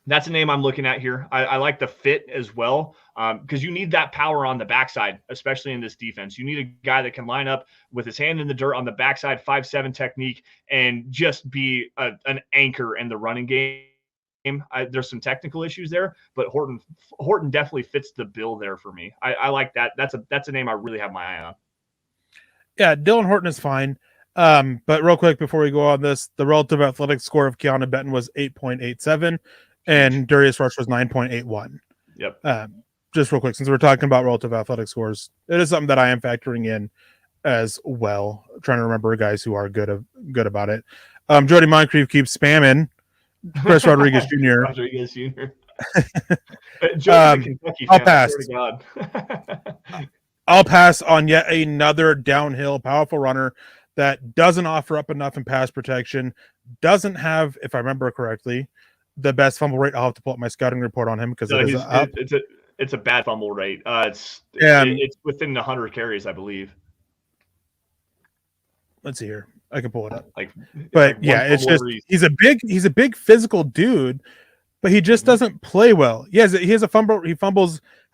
That's a name I'm looking at here. I like the fit as well because you need that power on the backside, especially in this defense. You need a guy that can line up with his hand in the dirt on the backside, 5'7" technique, and just be an anchor in the running game. There's some technical issues there, but Horton definitely fits the bill there for me. I like that. That's a name I really have my eye on. Yeah, Dylan Horton is fine. But real quick before we go on this, the relative athletic score of Keanu Benton was 8.87. And Darius Rush was 9.81. Yep. Just real quick, since we're talking about relative athletic scores, it is something that I am factoring in as well. Trying to remember guys who are good about it. Jody Moncrief keeps spamming Chris Rodriguez Jr. Rodriguez Jr. Jody's a Kentucky fan. I'll pass. I swear to God. I'll pass on yet another downhill powerful runner that doesn't offer up enough in pass protection. Doesn't have, if I remember correctly, the best fumble rate. I'll have to pull up my scouting report on him because it's a bad fumble rate. It's within 100 carries, I believe. Let's see here. I can pull it up. It's just he's a big physical dude, but he just doesn't play well. He has a fumble. He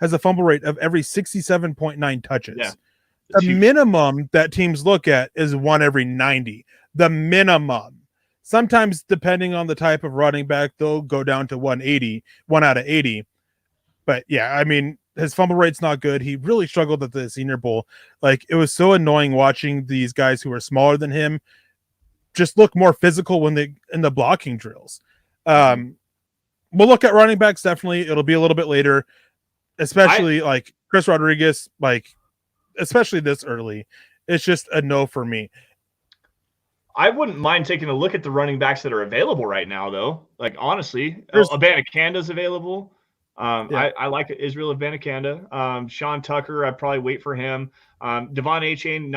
has a fumble rate of every 67.9 touches. Yeah, the minimum that teams look at is 1 every 90. The minimum. Sometimes, depending on the type of running back, they'll go down to 180, 1 out of 80. But yeah, I mean, his fumble rate's not good. He really struggled at the Senior Bowl. Like, it was so annoying watching these guys who are smaller than him just look more physical when they in the blocking drills. We'll look at running backs definitely. It'll be a little bit later, especially like Chris Rodriguez. Like, especially this early, it's just a no for me. I wouldn't mind taking a look at the running backs that are available right now, though. Like, honestly, Abanakanda's available. I like Israel Abanikanda. Sean Tucker, I'd probably wait for him. Devon Achane,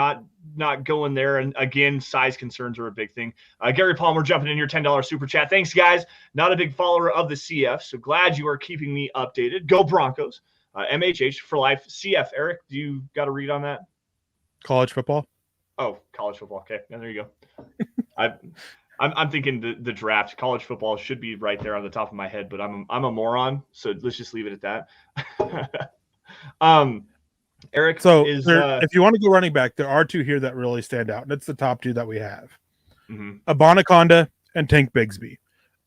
not going there. And again, size concerns are a big thing. Gary Palmer jumping in your $10 super chat. Thanks, guys. Not a big follower of the CF, so glad you are keeping me updated. Go Broncos. MHH for life. CF, Eric, do you got a read on that? College football. Oh, college football. Okay, yeah, there you go. I'm thinking the draft. College football should be right there on the top of my head, but I'm a moron, so let's just leave it at that. Eric, so if you want to go running back, there are 2 here that really stand out, and it's the top 2 that we have. Abanaconda and Tank Bigsby.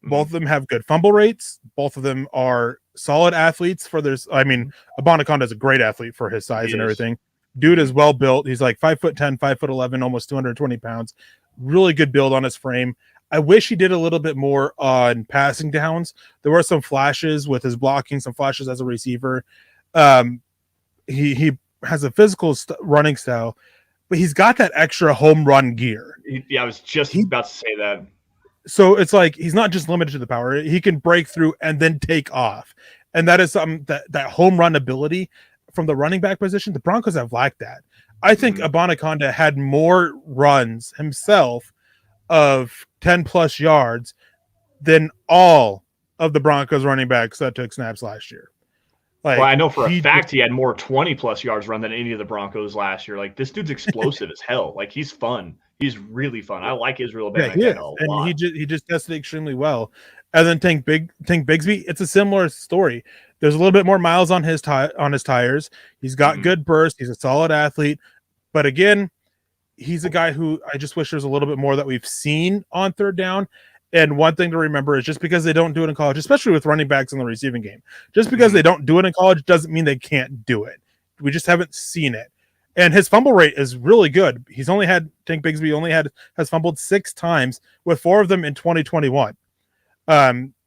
Both of them have good fumble rates. Both of them are solid athletes for their. I mean, Abanaconda is a great athlete for his size and everything. Dude is well built. He's like 5'10", 5'11", almost 220 pounds. Really good build on his frame. I wish he did a little bit more on passing downs. There were some flashes with his blocking, some flashes as a receiver. He has a physical running style, but he's got that extra home run gear. Yeah, I was just about to say that. So it's like he's not just limited to the power. He can break through and then take off. And that is something that home run ability from the running back position, the Broncos have lacked that. I think Abanaconda had more runs himself of 10+ yards than all of the Broncos running backs that took snaps last year. Like, well, I know for a fact he had more 20+ yards run than any of the Broncos last year. Like, this dude's explosive as hell. Like, he's fun. He's really fun. I like Israel Abanikanda a lot. And he just tested extremely well. And then Tank Bigsby, it's a similar story. There's a little bit more miles on his tires. He's got good burst. He's a solid athlete. But again, he's a guy who I just wish there's a little bit more that we've seen on third down. And one thing to remember is just because they don't do it in college, especially with running backs in the receiving game, just because they don't do it in college doesn't mean they can't do it. We just haven't seen it. And his fumble rate is really good. He's only had Tank Bigsby has fumbled 6 times, with 4 of them in 2021.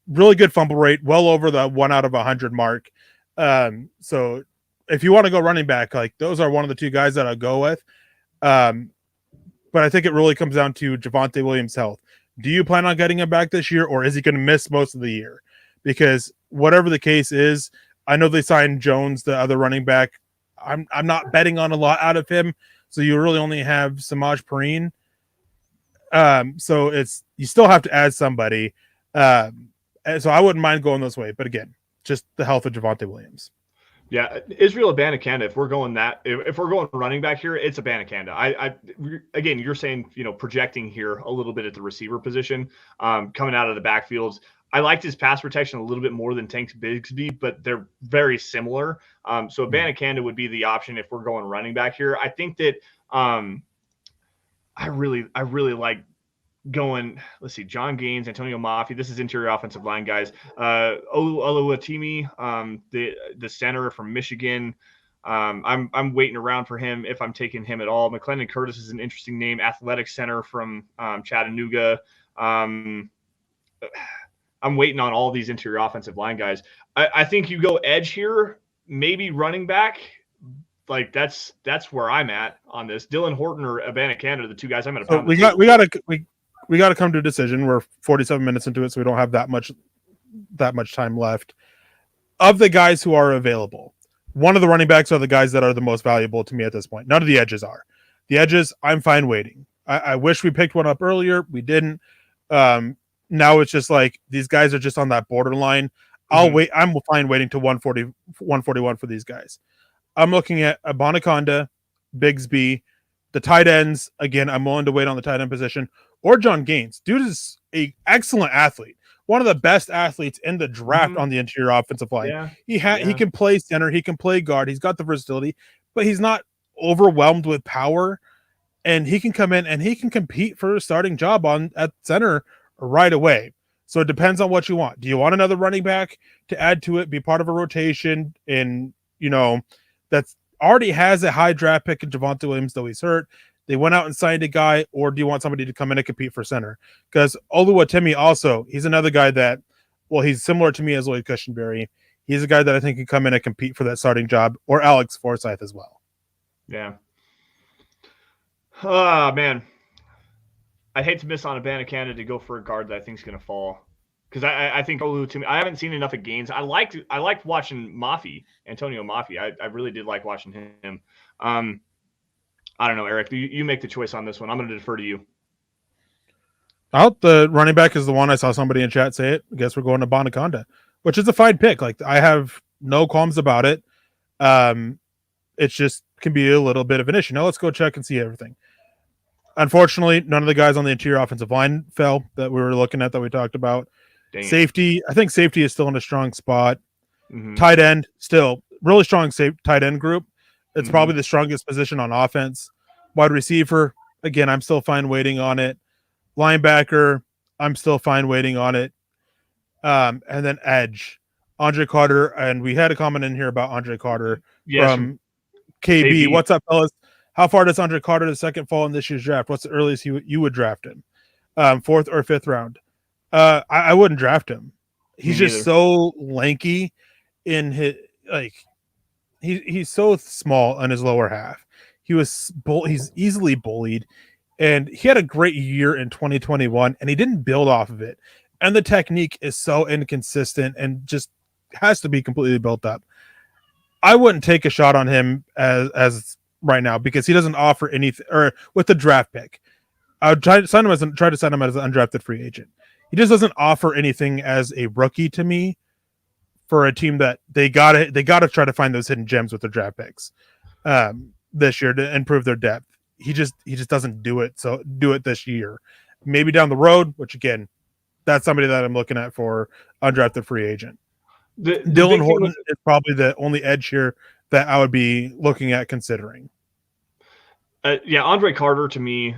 Really good fumble rate, well over the 1 out of 100 mark. So if you want to go running back, like those are one of the 2 guys that I'll go with. But I think it really comes down to Javonte Williams' health. Do you plan on getting him back this year, or is he going to miss most of the year? Because whatever the case is, I know they signed Jones, the other running back. I'm not betting on a lot out of him, so you really only have Samaj Perine. So you still have to add somebody. So I wouldn't mind going this way, but again, just the health of Javonte Williams. Yeah, Israel Abanikanda. If we're going running back here, it's Abanikanda. Again, you're saying, projecting here a little bit at the receiver position, coming out of the backfields. I liked his pass protection a little bit more than Tank Bigsby, but they're very similar. So Abanikanda would be the option if we're going running back here. I think that I really like going, let's see, John Gaines, Antonio Mafi. This is interior offensive line guys. Oluwatimi, the center from Michigan. I'm waiting around for him if I'm taking him at all. McClendon Curtis is an interesting name. Athletic center from Chattanooga. I'm waiting on all these interior offensive line guys. I think you go edge here, maybe running back. Like that's where I'm at on this. Dylan Horton or Abanikanda are the 2 guys I'm going to. So we got to come to a decision. We're 47 minutes into it, so we don't have that much time left. Of the guys who are available, one of the running backs are the guys that are the most valuable to me at this point. None of the edges are. The edges, I'm fine waiting. I wish we picked one up earlier. We didn't. Now it's just like these guys are just on that borderline. I'll wait. I'm fine waiting to 140, 141 for these guys. I'm looking at Abanikanda, Bigsby, the tight ends. Again, I'm willing to wait on the tight end position, or John Gaines. Dude is an excellent athlete. One of the best athletes in the draft on the interior offensive line. Yeah. He can play center. He can play guard. He's got the versatility, but he's not overwhelmed with power. And he can come in and he can compete for a starting job at center right away. So it depends on what you want. Do you want another running back to add to it, be part of a rotation, and that's already has a high draft pick in Javonte Williams, though he's hurt? They went out and signed a guy, or do you want somebody to come in and compete for center? Because Oluwatimi also, he's another guy that, he's similar to me as Lloyd Cushenberry. He's a guy that I think can come in and compete for that starting job, or Alex Forsyth as well. Yeah. Oh, man. I'd hate to miss on Abanikanda to go for a guard that I think is going to fall. Because I think Oluwatimi, I haven't seen enough of Gaines. I liked watching Antonio Mafi. I really did like watching him. I don't know, Eric. You make the choice on this one. I'm going to defer to you. The running back is the one. I saw somebody in chat say it. I guess we're going to Abanikanda, which is a fine pick. Like, I have no qualms about it. It just can be a little bit of an issue. Now let's go check and see everything. Unfortunately, none of the guys on the interior offensive line fell that we were looking at that we talked about. Dang. Safety, I think safety is still in a strong spot. Tight end, still really strong tight end group. It's probably the strongest position on offense. Wide receiver, again, I'm still fine waiting on it. Linebacker, I'm still fine waiting on it. And then edge, Andre Carter, and we had a comment in here about Andre Carter from KB. What's up, fellas? How far does Andre Carter the second fall in this year's draft? What's the earliest you would draft him? 4th or 5th round? I wouldn't draft him. He's just so lanky in his he's so small on his lower half. He's easily bullied, and he had a great year in 2021, and he didn't build off of it. And the technique is so inconsistent and just has to be completely built up. I wouldn't take a shot on him as right now because he doesn't offer anything, or with the draft pick. I would try to sign him as an undrafted free agent. He just doesn't offer anything as a rookie to me for a team that they gotta try to find those hidden gems with their draft picks this year to improve their depth. He just doesn't do it. So do it this year. Maybe down the road, which again, that's somebody that I'm looking at for undrafted free agent. Dylan Horton is probably the only edge here that I would be looking at considering. Yeah, Andre Carter to me,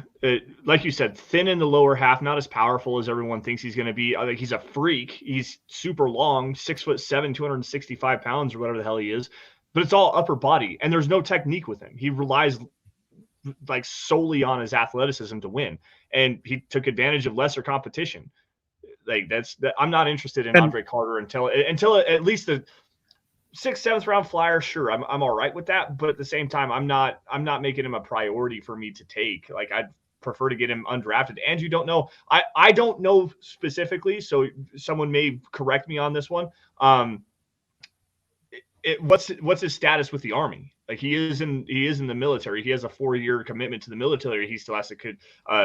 like you said, thin in the lower half, not as powerful as everyone thinks he's going to be. I think he's a freak. He's super long, 6'7", 265 pounds or whatever the hell he is, but it's all upper body, and there's no technique with him. He relies like solely on his athleticism to win, and he took advantage of lesser competition. Like I'm not interested in Andre Carter until at least the 6th, 7th round flyer. Sure, I'm all right with that, but at the same time, I'm not making him a priority for me to take. Like, I'd prefer to get him undrafted. And you don't know, I don't know specifically, so someone may correct me on this one. What's his status with the Army? Like, he is in the military. He has a 4-year commitment to the military. He still has to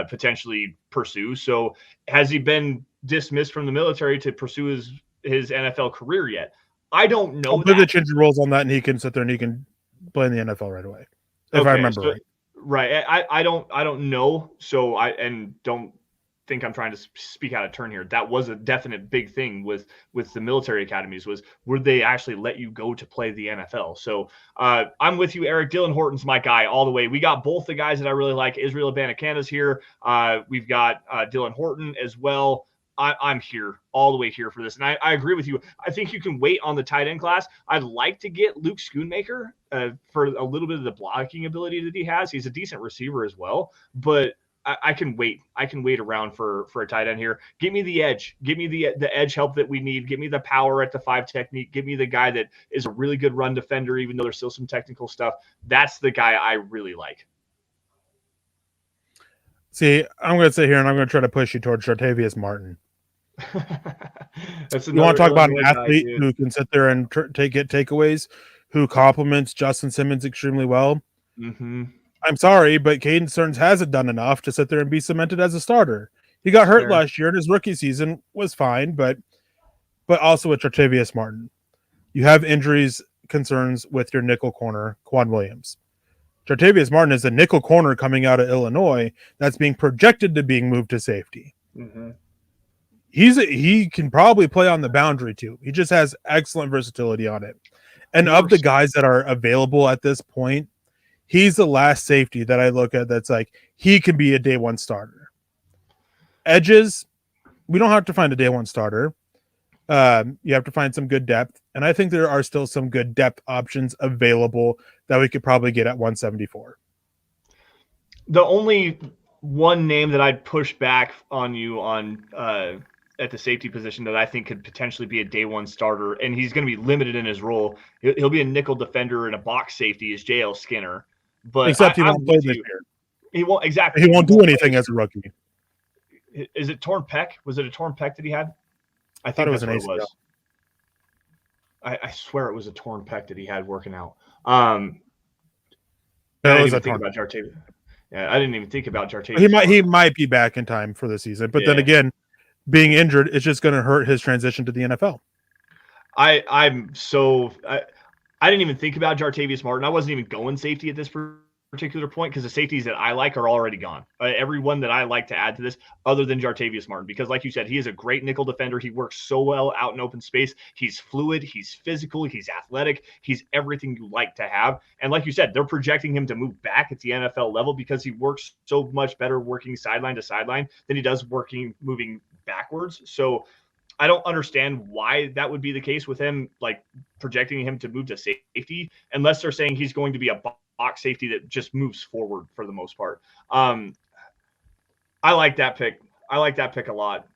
potentially pursue. So has he been dismissed from the military to pursue his NFL career yet? I don't know. They change the rules on that, and he can sit there and he can play in the NFL right away, if I remember right. Right. I don't know. So I don't think I'm trying to speak out of turn here. That was a definite big thing with the military academies, was would they actually let you go to play the NFL? So I'm with you, Eric. Dylan Horton's my guy all the way. We got both the guys that I really like. Israel Abanikana's here. We've got Dylan Horton as well. I'm here, all the way here for this. And I agree with you. I think you can wait on the tight end class. I'd like to get Luke Schoonmaker for a little bit of the blocking ability that he has. He's a decent receiver as well, but I can wait. I can wait around for a tight end here. Give me the edge. Give me the edge help that we need. Give me the power at the 5 technique. Give me the guy that is a really good run defender, even though there's still some technical stuff. That's the guy I really like. See, I'm going to sit here and I'm going to try to push you towards Jartavius Martin. You want to talk about an athlete who can sit there and get takeaways, who complements Justin Simmons extremely well? Mm-hmm. I'm sorry, but Caden Stearns hasn't done enough to sit there and be cemented as a starter. He got hurt last year, and his rookie season was fine, but also with Jartavius Martin, you have injuries concerns with your nickel corner, Quan Williams. Jartavius Martin is a nickel corner coming out of Illinois that's being projected to being moved to safety. Mm-hmm. He can probably play on the boundary too. He just has excellent versatility on it. And of the guys that are available at this point, he's the last safety that I look at that's like, he can be a day one starter. Edges, we don't have to find a day one starter. You have to find some good depth. And I think there are still some good depth options available that we could probably get at 174. The only one name that I'd push back on you on at the safety position that I think could potentially be a day one starter, and he's going to be limited in his role. He'll be a nickel defender and a box safety, is JL Skinner. But except he won't play this year. He won't exactly. He won't do anything as a rookie. Is it torn pec? Was it a torn pec that he had? I thought it was an ACL. I swear it was a torn pec that he had working out. That was a torn. About Jartavius. Yeah, I didn't even think about Jartavius. He might be back in time for the season, but then again, being injured is just going to hurt his transition to the NFL. I didn't even think about Jartavius Martin. I wasn't even going safety at this particular point because the safeties that I like are already gone. Everyone that I like to add to this, other than Jartavius Martin, because like you said, he is a great nickel defender. He works so well out in open space. He's fluid. He's physical. He's athletic. He's everything you like to have. And like you said, they're projecting him to move back at the NFL level because he works so much better working sideline to sideline than he does moving backwards. So I don't understand why that would be the case with him, like projecting him to move to safety, unless they're saying he's going to be a box safety that just moves forward for the most part. I like that pick. I like that pick a lot.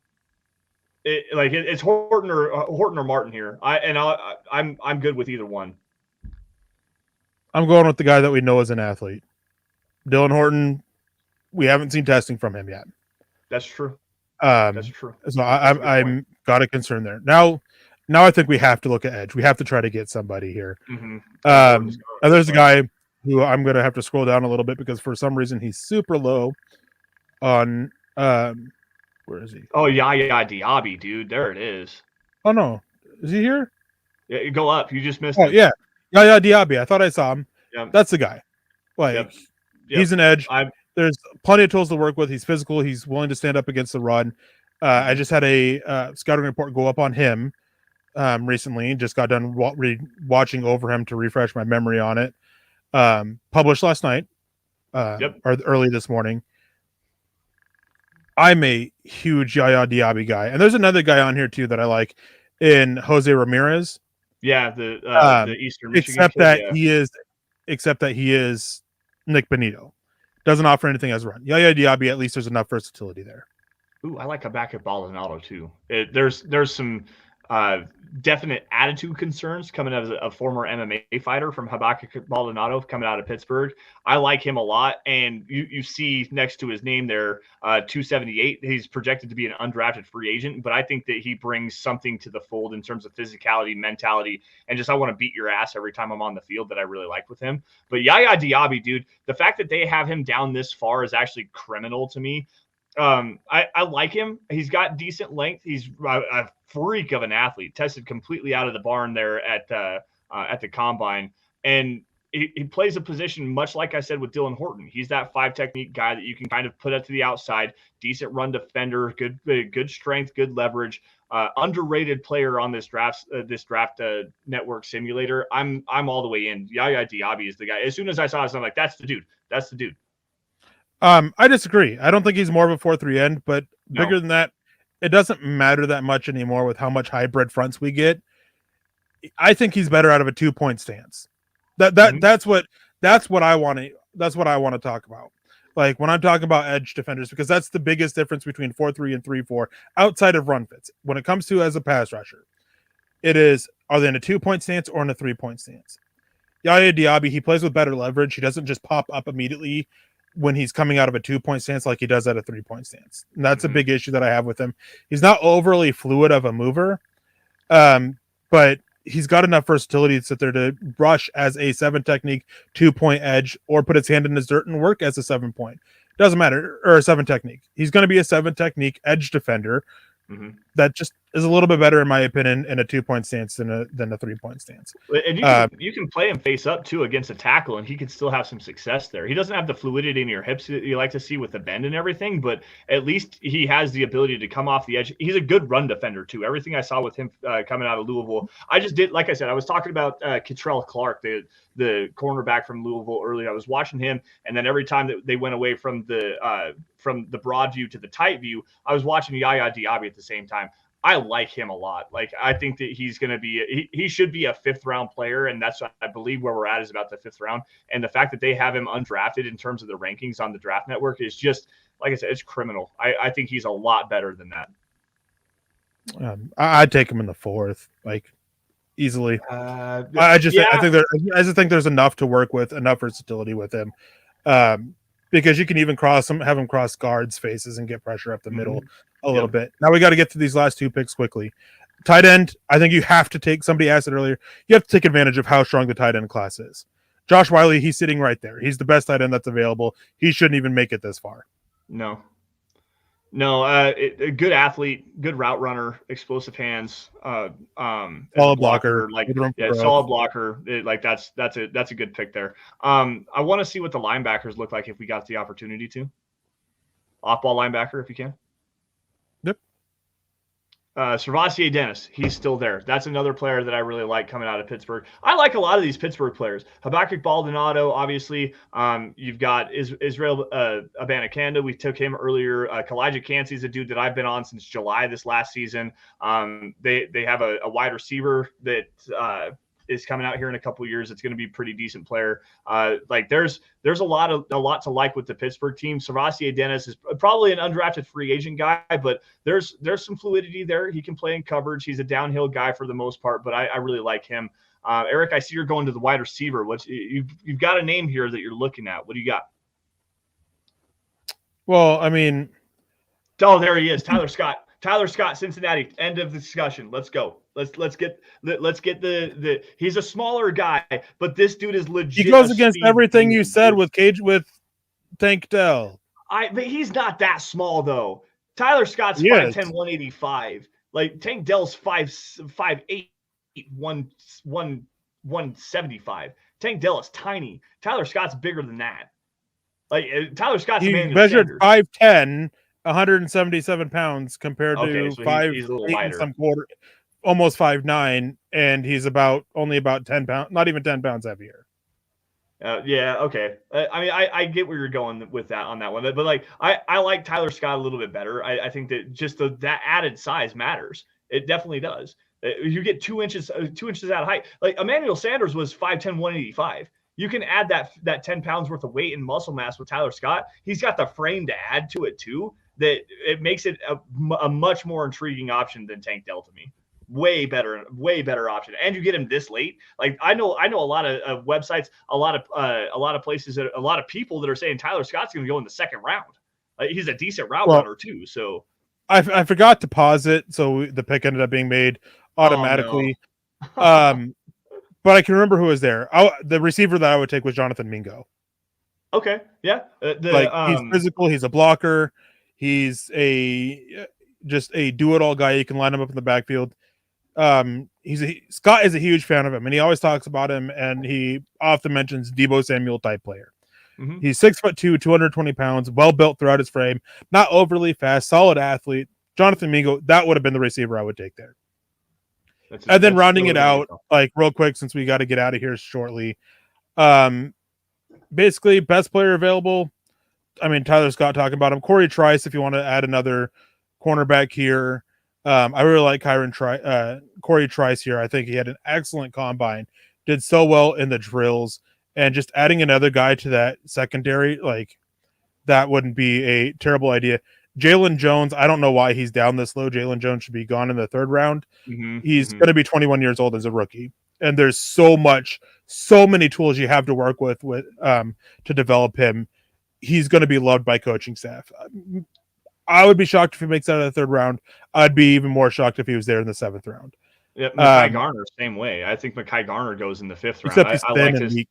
It's Horton or Martin here. I'm good with either one. I'm going with the guy that we know as an athlete. Dylan Horton, we haven't seen testing from him yet. That's true. That's true. So I'm got a concern there. Now I think we have to look at edge. We have to try to get somebody here. Mm-hmm. And there's a guy who I'm going to have to scroll down a little bit because for some reason he's super low on where is he? Oh, Yaya Diaby, dude. There it is. Oh, no. Is he here? Yeah, you go up. You just missed him. Yeah. Yaya Diaby. I thought I saw him. Yep. That's the guy. He's an edge. There's plenty of tools to work with. He's physical. He's willing to stand up against the run. I just had a scouting report go up on him recently. Just got done watching over him to refresh my memory on it. Published last night. or early this morning. I'm a huge Yaya Diaby guy, and there's another guy on here too that I like in Jose Ramirez. Yeah, the Eastern Michigan except kid, that yeah. he is Nick Benito. Doesn't offer anything as a run. Yaya Diaby, at least there's enough versatility there. Ooh, I like Habakkuk Baldonado too. There's some definite attitude concerns coming as a former MMA fighter from Habakkuk Baldonado coming out of Pittsburgh. I like him a lot, and you see next to his name there, 278. He's projected to be an undrafted free agent, but I think that he brings something to the fold in terms of physicality, mentality, and just I want to beat your ass every time I'm on the field that I really like with him. But Yaya Diaby, dude, the fact that they have him down this far is actually criminal to me. I like him. He's got decent length. He's a freak of an athlete. Tested completely out of the barn there at the combine, and he plays a position much like I said with Dylan Horton. He's that 5 technique guy that you can kind of put up to the outside. Decent run defender, good strength, good leverage. Underrated player on this draft network simulator. I'm all the way in. Yaya Diaby is the guy. As soon as I saw this, I'm like, that's the dude. That's the dude. I disagree. I don't think he's more of a 4-3 end, but bigger than that, it doesn't matter that much anymore with how much hybrid fronts we get. I think he's better out of a 2-point stance. That's what I want to talk about. Like when I'm talking about edge defenders, because that's the biggest difference between 4-3 and 3-4 outside of run fits. When it comes to as a pass rusher, it is, are they in a 2-point stance or in a 3-point stance? Yaya Diaby, he plays with better leverage. He doesn't just pop up immediately when he's coming out of a 2-point stance like he does at a 3-point stance. And that's a big issue that I have with him. He's not overly fluid of a mover, but he's got enough versatility to sit there to rush as a 7 technique 2-point edge or put his hand in his dirt and work as a 7-point. Doesn't matter, or a 7 technique. He's going to be a 7 technique edge defender. That just is a little bit better, in my opinion, in a 2-point stance than a 3-point stance. And you can play him face up too against a tackle, and he can still have some success there. He doesn't have the fluidity in your hips that you like to see with the bend and everything, but at least he has the ability to come off the edge. He's a good run defender too. Everything I saw with him coming out of Louisville, I just did. Like I said, I was talking about Trickel Clark, the cornerback from Louisville earlier. I was watching him, and then every time that they went away from the broad view to the tight view, I was watching Yaya Diaby at the same time. I like him a lot. Like, I think that he's going to be, he should be a 5th round player. And that's, I believe where we're at is about the 5th round. And the fact that they have him undrafted in terms of the rankings on the draft network is just, like I said, it's criminal. I think he's a lot better than that. I'd take him in the 4th, like easily. I just think there's enough to work with, enough versatility with him. Because you can even have him cross guards' faces and get pressure up the middle a little bit. Now we got to get to these last 2 picks quickly. Tight end, I think you have to take, somebody asked it earlier, you have to take advantage of how strong the tight end class is. Josh Wiley, he's sitting right there. He's the best tight end that's available. He shouldn't even make it this far. No, a good athlete, good route runner, explosive hands, solid blocker, solid blocker. That's a good pick there. I want to see what the linebackers look like if we got the opportunity to. Off-ball linebacker, if you can. Yep. Servassier Dennis, he's still there. That's another player that I really like coming out of Pittsburgh. I like a lot of these Pittsburgh players. Habakkuk Baldonado, obviously. You've got Israel Abanikanda. We took him earlier. Kalijah Cansey's a dude that I've been on since July this last season. They have a wide receiver that is coming out here in a couple of years. It's going to be a pretty decent player. There's a lot to like with the Pittsburgh team. Servassier Dennis is probably an undrafted free agent guy, but there's some fluidity there. He can play in coverage. He's a downhill guy for the most part, but I really like him. Eric, I see you're going to the wide receiver. You've got a name here that you're looking at. What do you got? Well, I mean, there he is, Tyler Scott. Tyler Scott, Cincinnati. End of the discussion. Let's go. Let's get the. He's a smaller guy, but this dude is legit. He goes against everything you said with Tank Dell. But he's not that small though. Tyler Scott's 5'10", 185. Like Tank Dell's 5'8", 175. Tank Dell is tiny. Tyler Scott's bigger than that. Like Tyler Scott's measured 5'10". 177 pounds compared to so 5'8" and some quarter, almost 5'9", and he's only about 10 pounds, not even 10 pounds heavier. Yeah, okay. I mean, I get where you're going with that on that one, but like I like Tyler Scott a little bit better. I think that just that added size matters. It definitely does. You get 2 inches out of height. Like Emmanuel Sanders was 5'10", 185. You can add that 10 pounds worth of weight and muscle mass with Tyler Scott. He's got the frame to add to it too. That it makes it a much more intriguing option than Tank Dell to me. Way better option, and you get him this late. Like I know a lot of websites, a lot of places, a lot of people that are saying Tyler Scott's going to go in the second round. He's a decent route runner too. So I forgot to pause it, so the pick ended up being made automatically. Oh, no. But I can remember who was there. The receiver that I would take was Jonathan Mingo. Okay, yeah, He's physical. He's a blocker. He's just a do-it-all guy. You can line him up in the backfield. Scott is a huge fan of him, and he always talks about him, and he often mentions Deebo Samuel type player. Mm-hmm. He's 6'2", 220 pounds, well built throughout his frame, not overly fast, solid athlete. Jonathan Mingo, that would have been the receiver I would take there. And then rounding it out, like real quick, since we got to get out of here shortly. Basically, best player available. I mean, Tyler Scott talking about him. Corey Trice, if you want to add another cornerback here. I really like Corey Trice here. I think he had an excellent combine, did so well in the drills, and just adding another guy to that secondary, like that wouldn't be a terrible idea. Jalen Jones, I don't know why he's down this low. Jalen Jones should be gone in the third round. He's going to be 21 years old as a rookie. And there's so many tools you have to work with to develop him. He's going to be loved by coaching staff. I would be shocked if he makes it out of the third round. I'd be even more shocked if he was there in the seventh round. Yeah, Mekhi Garner, same way. I think Mekhi Garner goes in the fifth round. Except he's thin and weak.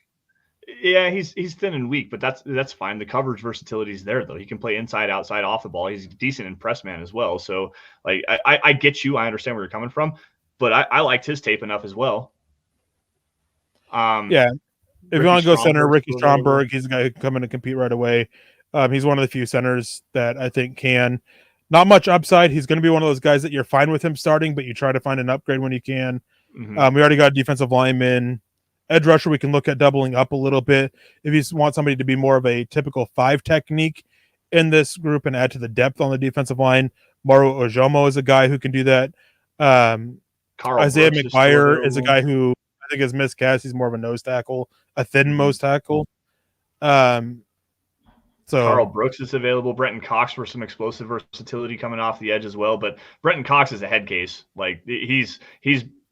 Yeah, he's thin and weak, but that's fine. The coverage versatility is there, though. He can play inside, outside, off the ball. He's decent in press man as well. So, like, I get you. I understand where you're coming from, but I liked his tape enough as well. Yeah. If you want to go center, Ricky Stromberg, he's a guy who can come in and compete right away. He's one of the few centers that I think can. Not much upside. He's going to be one of those guys that you're fine with him starting, but you try to find an upgrade when you can. We already got a defensive lineman. Edge rusher, we can look at doubling up a little bit. If you want somebody to be more of a typical 5 technique in this group and add to the depth on the defensive line, Maru Ojomo is a guy who can do that. Isaiah McGuire is a guy who I think is miscast. He's more of a nose tackle, a thin nose tackle. So Carl Brooks is available. Brenton Cox for some explosive versatility coming off the edge as well. But Brenton Cox is a head case. Like he's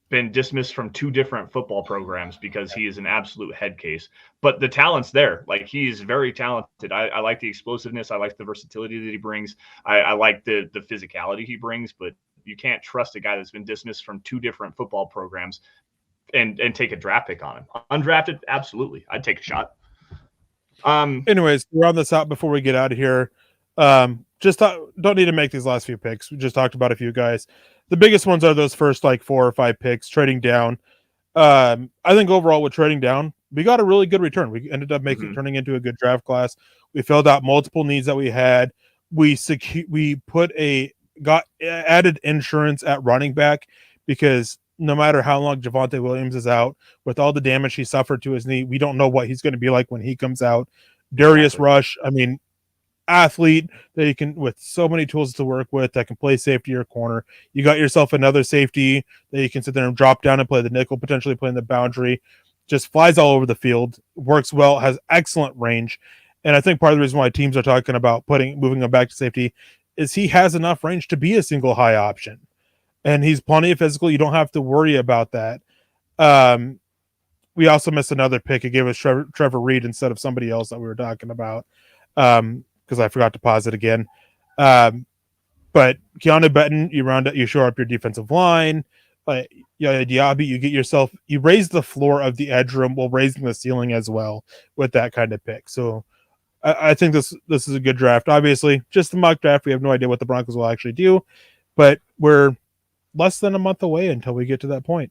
been dismissed from 2 different football programs because he is an absolute head case. But the talent's there. Like he is very talented. I like the explosiveness. I like the versatility that he brings. I like the physicality he brings. But you can't trust a guy that's been dismissed from 2 different football programs and take a draft pick on him. Undrafted, absolutely. I'd take a shot. Anyways, round this out before we get out of here. Don't need to make these last few picks. We just talked about a few guys. The biggest ones are those first 4 or 5 picks trading down. I think overall with trading down, we got a really good return. We ended up turning into a good draft class. We filled out multiple needs that we had. We got added insurance at running back because no matter how long Javonte Williams is out, with all the damage he suffered to his knee, we don't know what he's going to be like when he comes out. Darius Rush, I mean, athlete that you can, with so many tools to work with, that can play safety or corner. You got yourself another safety that you can sit there and drop down and play the nickel, potentially playing the boundary. Just flies all over the field, works well, has excellent range. And I think part of the reason why teams are talking about moving him back to safety is he has enough range to be a single high option. And he's plenty of physical. You don't have to worry about that. We also missed another pick. It gave us Trevor Reed instead of somebody else that we were talking about. Because I forgot to pause it again. But Keanu Benton, you shore up your defensive line. Diaby, you raise the floor of the edge room while raising the ceiling as well with that kind of pick. So I think this is a good draft. Obviously, just the mock draft. We have no idea what the Broncos will actually do, but we're less than a month away until we get to that point.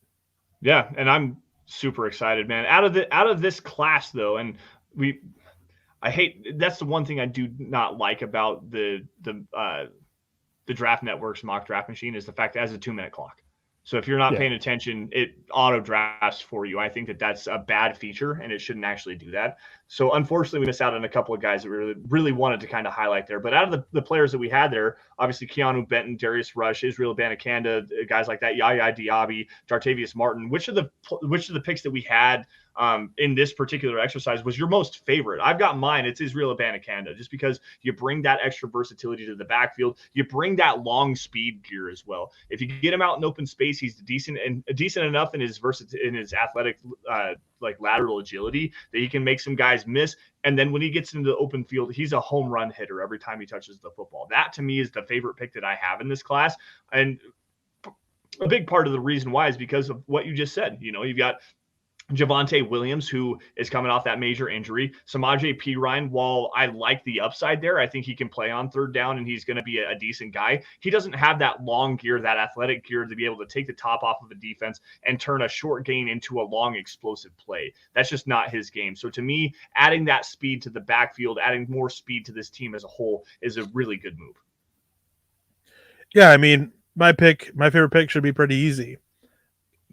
Yeah, and I'm super excited, man. Out of this class though, and that's the one thing I do not like about the Draft Network's mock draft machine is the fact that it has a 2-minute clock. So if you're not paying attention, it auto drafts for you. I think that that's a bad feature, and it shouldn't actually do that. So unfortunately, we missed out on a couple of guys that we really wanted to kind of highlight there. But out of the players that we had there, obviously Keanu Benton, Darius Rush, Israel Abanikanda, guys like that, Yaya Diaby, Jartavius Martin. Which of the picks that we had in this particular exercise was your most favorite? I've got mine. It's Israel Abanikanda, just because you bring that extra versatility to the backfield. You bring that long speed gear as well. If you get him out in open space, he's decent enough in his athletic like lateral agility that he can make some guys miss. And then when he gets into the open field, he's a home run hitter every time he touches the football. That to me is the favorite pick that I have in this class. And a big part of the reason why is because of what you just said. You've got Javonte Williams, who is coming off that major injury. Samaje Perine, while I like the upside there, I think he can play on third down and he's going to be a decent guy. He doesn't have that long gear, that athletic gear to be able to take the top off of a defense and turn a short gain into a long explosive play. That's just not his game. So to me, adding that speed to the backfield, adding more speed to this team as a whole is a really good move. Yeah, I mean, my favorite pick should be pretty easy.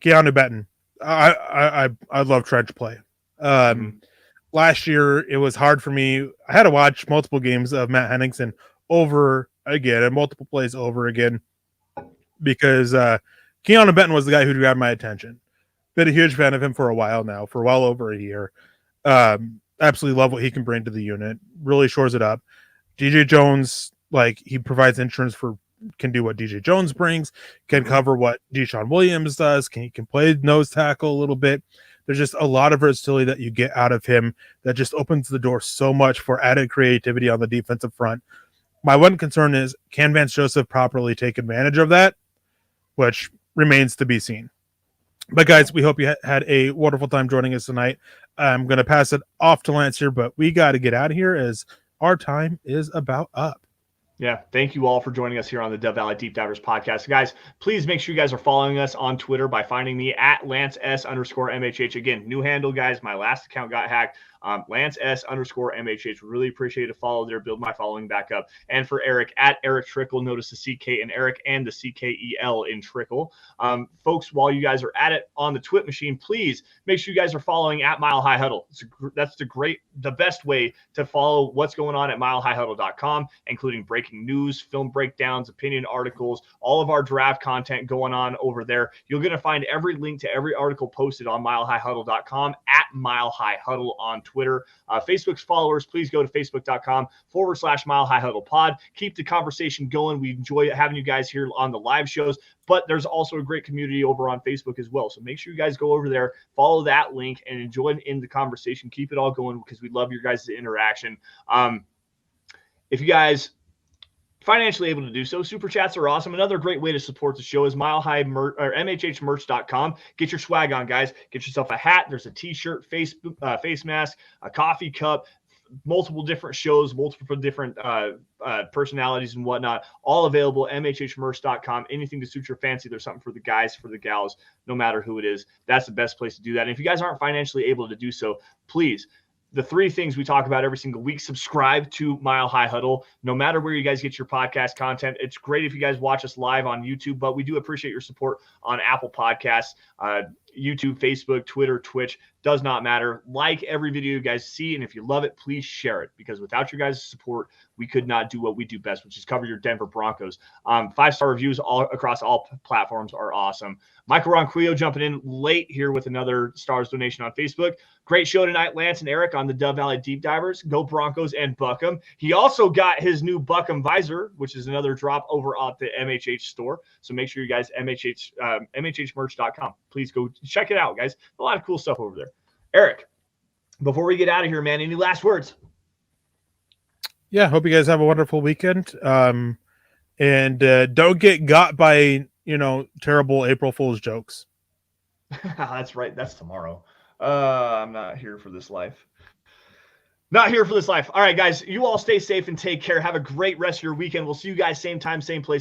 Keanu Benton. I love trench play. Last year it was hard for me. I had to watch multiple games of Matt Henningsen over again and multiple plays over again because Keanu Benton was the guy who grabbed my attention. Been a huge fan of him for a while now, for well over a year. Absolutely love what he can bring to the unit. Really shores it up. DJ Jones, he provides insurance can do what DJ Jones brings, can cover what Deshaun Williams does, can play nose tackle a little bit. There's just a lot of versatility that you get out of him that just opens the door so much for added creativity on the defensive front. My one concern is, can Vance Joseph properly take advantage of that, which remains to be seen. But guys, we hope you had a wonderful time joining us tonight. I'm going to pass it off to Lance here, but we got to get out of here as our time is about up. Yeah, thank you all for joining us here on the Dove Valley Deep Divers podcast. Guys, please make sure you guys are following us on Twitter by finding me at LanceS_MHH. Again, new handle, guys. My last account got hacked. LanceS_MHH. Really appreciate a follow there. Build my following back up. And for Erick, at Erick Trickel. Notice the CK in Erick and the CKEL in Trickel. Folks, while you guys are at it on the Twit machine, please make sure you guys are following at Mile High Huddle. That's the best way to follow what's going on at milehighhuddle.com, including breaking news, film breakdowns, opinion articles, all of our draft content going on over there. You're going to find every link to every article posted on milehighhuddle.com, at Mile High Huddle on Twitter. Facebook's followers, please go to facebook.com/Mile High Huddle Pod. Keep the conversation going. We enjoy having you guys here on the live shows, but there's also a great community over on Facebook as well. So make sure you guys go over there, follow that link, and join in the conversation. Keep it all going because we love your guys' interaction. If you guys financially able to do so, super chats are awesome. Another great way to support the show is MHHmerch.com. Get your swag on, guys. Get yourself a hat. There's a t-shirt, face mask, a coffee cup, multiple different shows, multiple different personalities and whatnot, all available at MHHmerch.com. Anything to suit your fancy. There's something for the guys, for the gals, no matter who it is. That's the best place to do that. And if you guys aren't financially able to do so, please, the three things we talk about every single week: subscribe to Mile High Huddle, no matter where you guys get your podcast content. It's great if you guys watch us live on YouTube, but we do appreciate your support on Apple Podcasts, YouTube, Facebook, Twitter, Twitch. Does not matter. Like every video you guys see, and if you love it, please share it, because without your guys' support, we could not do what we do best, which is cover your Denver Broncos. 5-star reviews all across all platforms are awesome. Michael Ronquillo jumping in late here with another stars donation on Facebook. Great show tonight, Lance and Erick on the Dove Valley Deep Divers. Go Broncos and Buckham. He also got his new Buckham visor, which is another drop over at the MHH store. So make sure you guys, MHHmerch.com. Please go check it out, guys. A lot of cool stuff over there. Erick, before we get out of here, man, any last words? Yeah, hope you guys have a wonderful weekend. And don't get got by, terrible April Fool's jokes. That's right. That's tomorrow. I'm not here for this life. Not here for this life. All right, guys, you all stay safe and take care. Have a great rest of your weekend. We'll see you guys same time, same place.